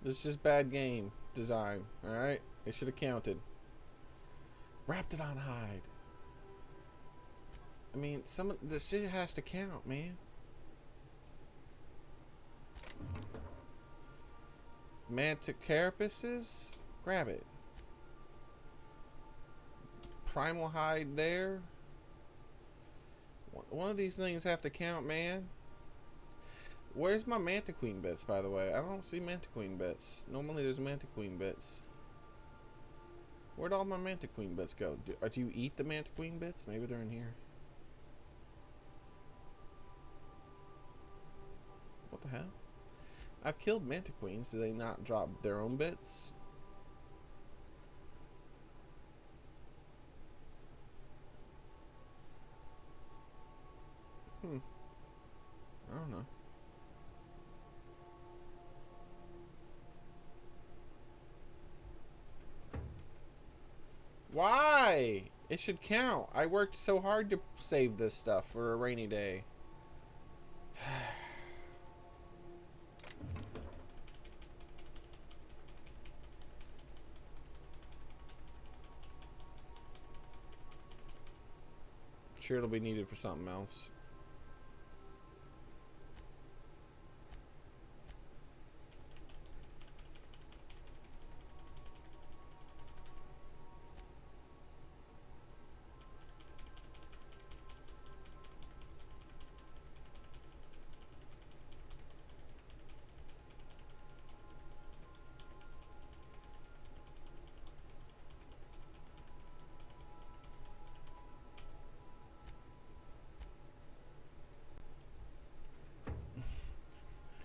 This is just bad game design. Alright? It should have counted. Raptidon hide. I mean, some of this shit has to count, man. Manticarapuses? Grab it. Primal hide there. One of these things have to count, man. Where's my Mantiquine bits, by the way? I don't see Mantiquine bits. Normally there's Mantiquine bits. Where'd all my Manta Queen bits go? Do you eat the Manta Queen bits? Maybe they're in here. What the hell? I've killed Manta Queens. Do they not drop their own bits? I don't know. Why? It should count. I worked so hard to save this stuff for a rainy day. I'm sure it'll be needed for something else.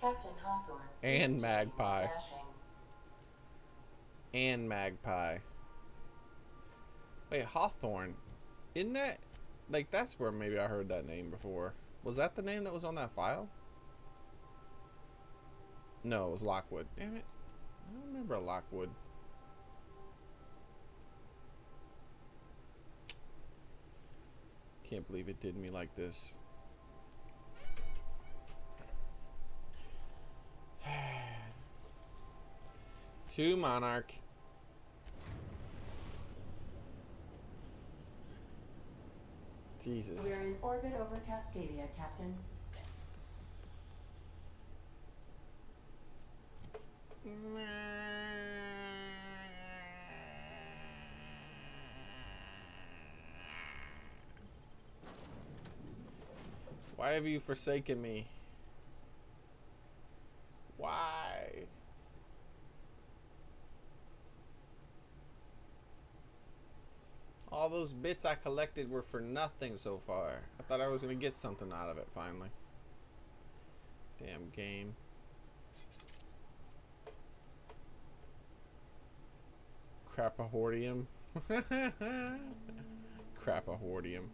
Captain Hawthorne. And Magpie. And Magpie. Wait, Hawthorne. Isn't that... Like, that's where maybe I heard that name before. Was that the name that was on that file? No, it was Lockwood. Damn it. I don't remember Lockwood. Can't believe it did me like this. To Monarch. Jesus. We're in orbit over Cascadia, Captain. Why have you forsaken me? Why? All those bits I collected were for nothing so far. I thought I was gonna get something out of it finally. Damn game. Crapahordium. Crapahordium.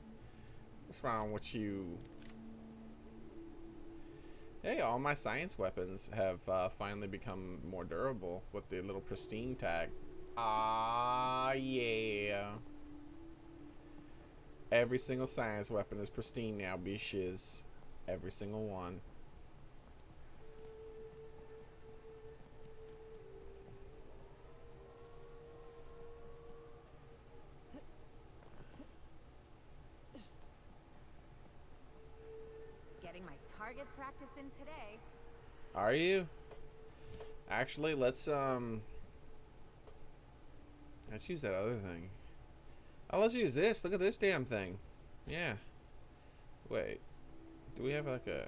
What's wrong with you? Hey, all my science weapons have finally become more durable with the little pristine tag. Ah, yeah. Every single science weapon is pristine now, bitches. Every single one. Getting my target practice in today. Are you? Actually, let's use that other thing. Oh, let's use this. Look at this damn thing. Yeah. Wait. Do we have like a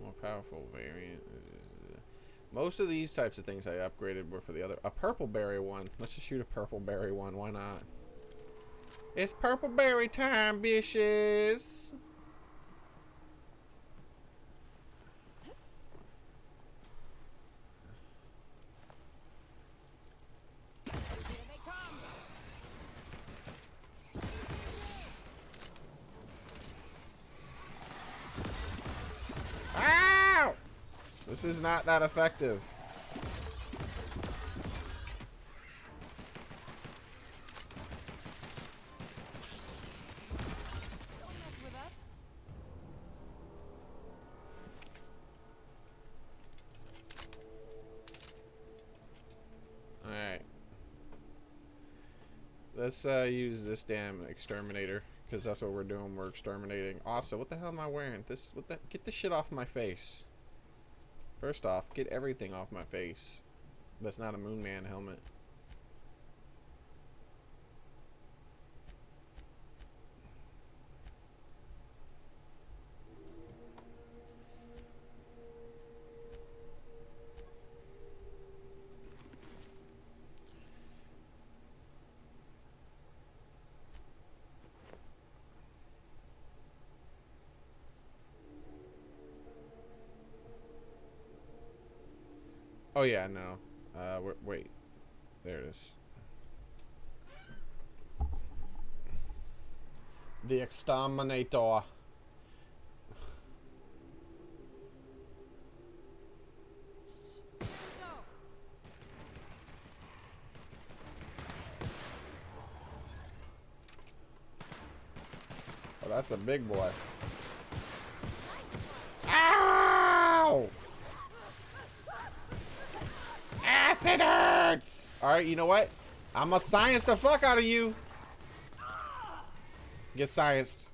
more powerful variant? Most of these types of things I upgraded were for the other. A purple berry one. Let's just shoot a purple berry one. Why not? It's purple berry time, bitches. Ow! This is not that effective. Alright. Let's use this damn exterminator, because that's what we're doing. We're exterminating. Also, what the hell am I wearing? Get this shit off my face. First off, get everything off my face. That's not a Moon Man helmet. Oh yeah, no. Wait. There it is. The exterminator. Oh, that's a big boy. Ow! Acid hurts! Alright, you know what? I'm gonna science the fuck out of you. Get scienced.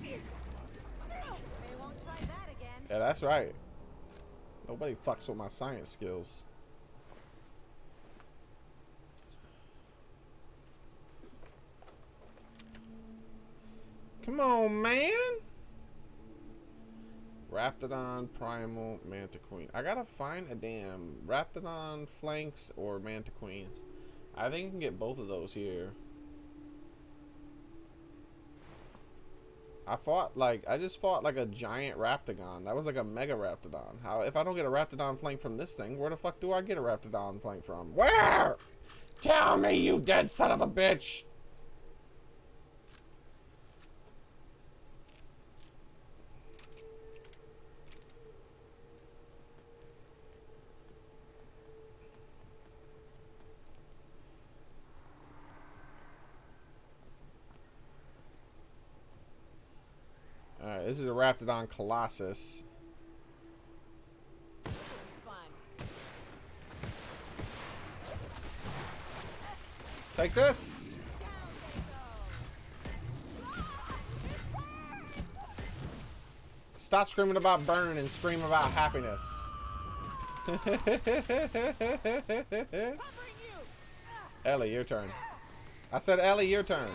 Yeah, that's right. Nobody fucks with my science skills. Come on, man. Raptidon, Primal, Mantiqueen. I gotta find a damn Raptidon flanks or Mantiqueens. I think I can get both of those here. I just fought like a giant Raptidon. That was like a mega Raptidon. How if I don't get a Raptidon flank from this thing, where the fuck do I get a Raptidon flank from? Where? Tell me, you dead son of a bitch! Alright, this is a Raptidon Colossus. Take this! Stop screaming about burning and scream about happiness. Ellie, your turn. I said, Ellie, your turn.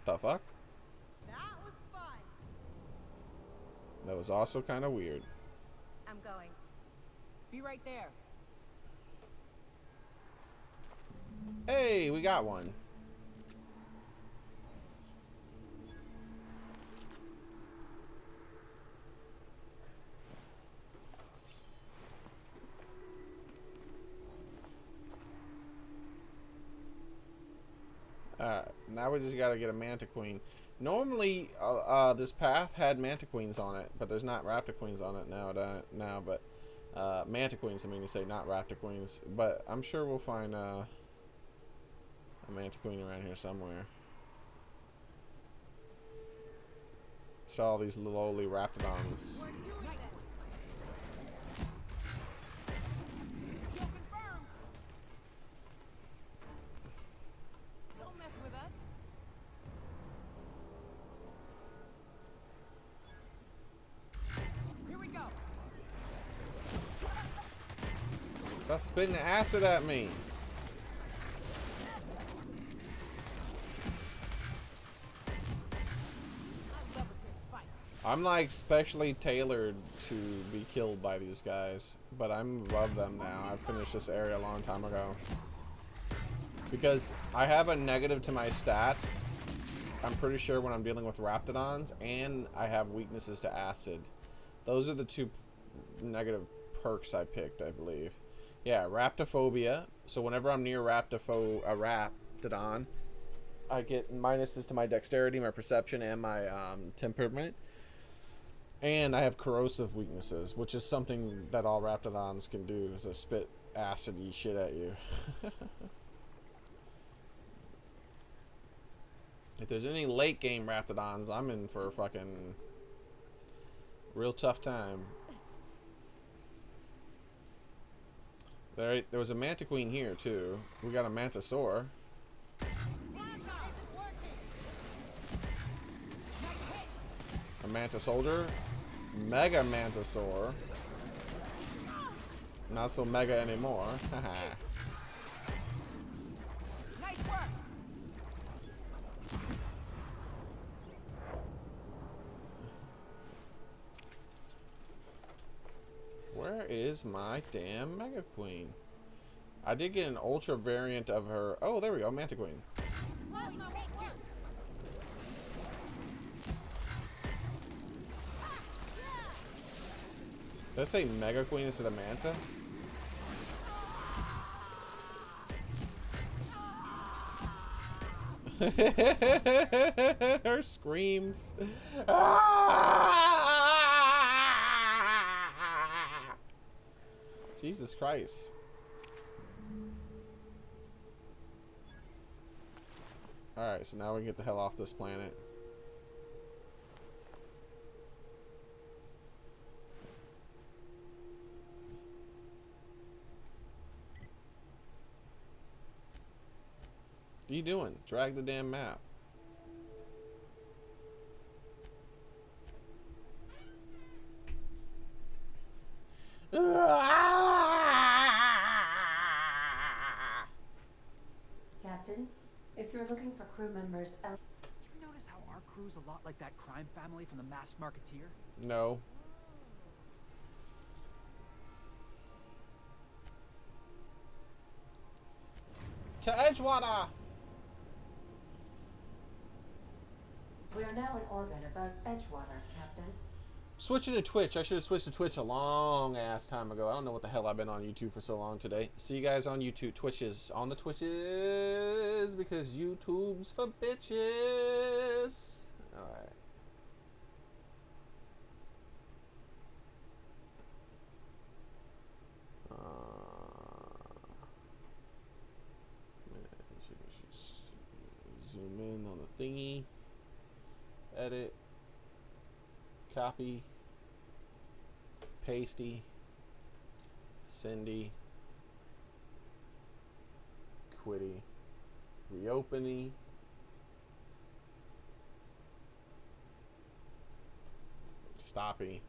The fuck? That was fun. That was also kind of weird. I'm going. Be right there. Hey, we got one. Now we just gotta get a Mantiqueen. Normally, this path had Mantiqueens on it, but there's not Raptorqueens on it now. But Mantiqueens, I mean to say, not Raptorqueens. But I'm sure we'll find a Mantiqueen around here somewhere. Saw all these lowly Raptidons. Stop spitting acid at me. I'm like specially tailored to be killed by these guys, but I'm above them now. I finished this area a long time ago. Because I have a negative to my stats, I'm pretty sure, when I'm dealing with Raptidons, and I have weaknesses to acid. Those are the two negative perks I picked, I believe. Yeah, Raptophobia. So whenever I'm near a Raptidon, I get minuses to my dexterity, my perception, and my temperament. And I have corrosive weaknesses, which is something that all Raptidons can do, is to spit acid-y shit at you. If there's any late game Raptidons, I'm in for a fucking real tough time. There was a Mantiqueen here too. We got a Mantisaur. A Manta Soldier. Mega Mantisaur. Not so mega anymore. Haha. Nice work. Where is my damn Mega Queen? I did get an ultra variant of her. Oh, there we go, Mantiqueen. Did I say Mega Queen instead of Manta? Her screams. Jesus Christ. Alright, so now we can get the hell off this planet. What are you doing? Drag the damn map. Captain, if you're looking for crew members, You ever notice how our crew's a lot like that crime family from the Masked Marketeer? No. To Edgewater! we are now in orbit above Edgewater, Captain. Switching to Twitch. I should have switched to Twitch a long ass time ago. I don't know what the hell I've been on YouTube for so long today. See you guys on YouTube. Twitches. On the Twitches. Because YouTube's for bitches. Alright. Zoom in on the thingy. Edit. Copy. Pasty. Cindy. Quitty. Reopening. Stoppy.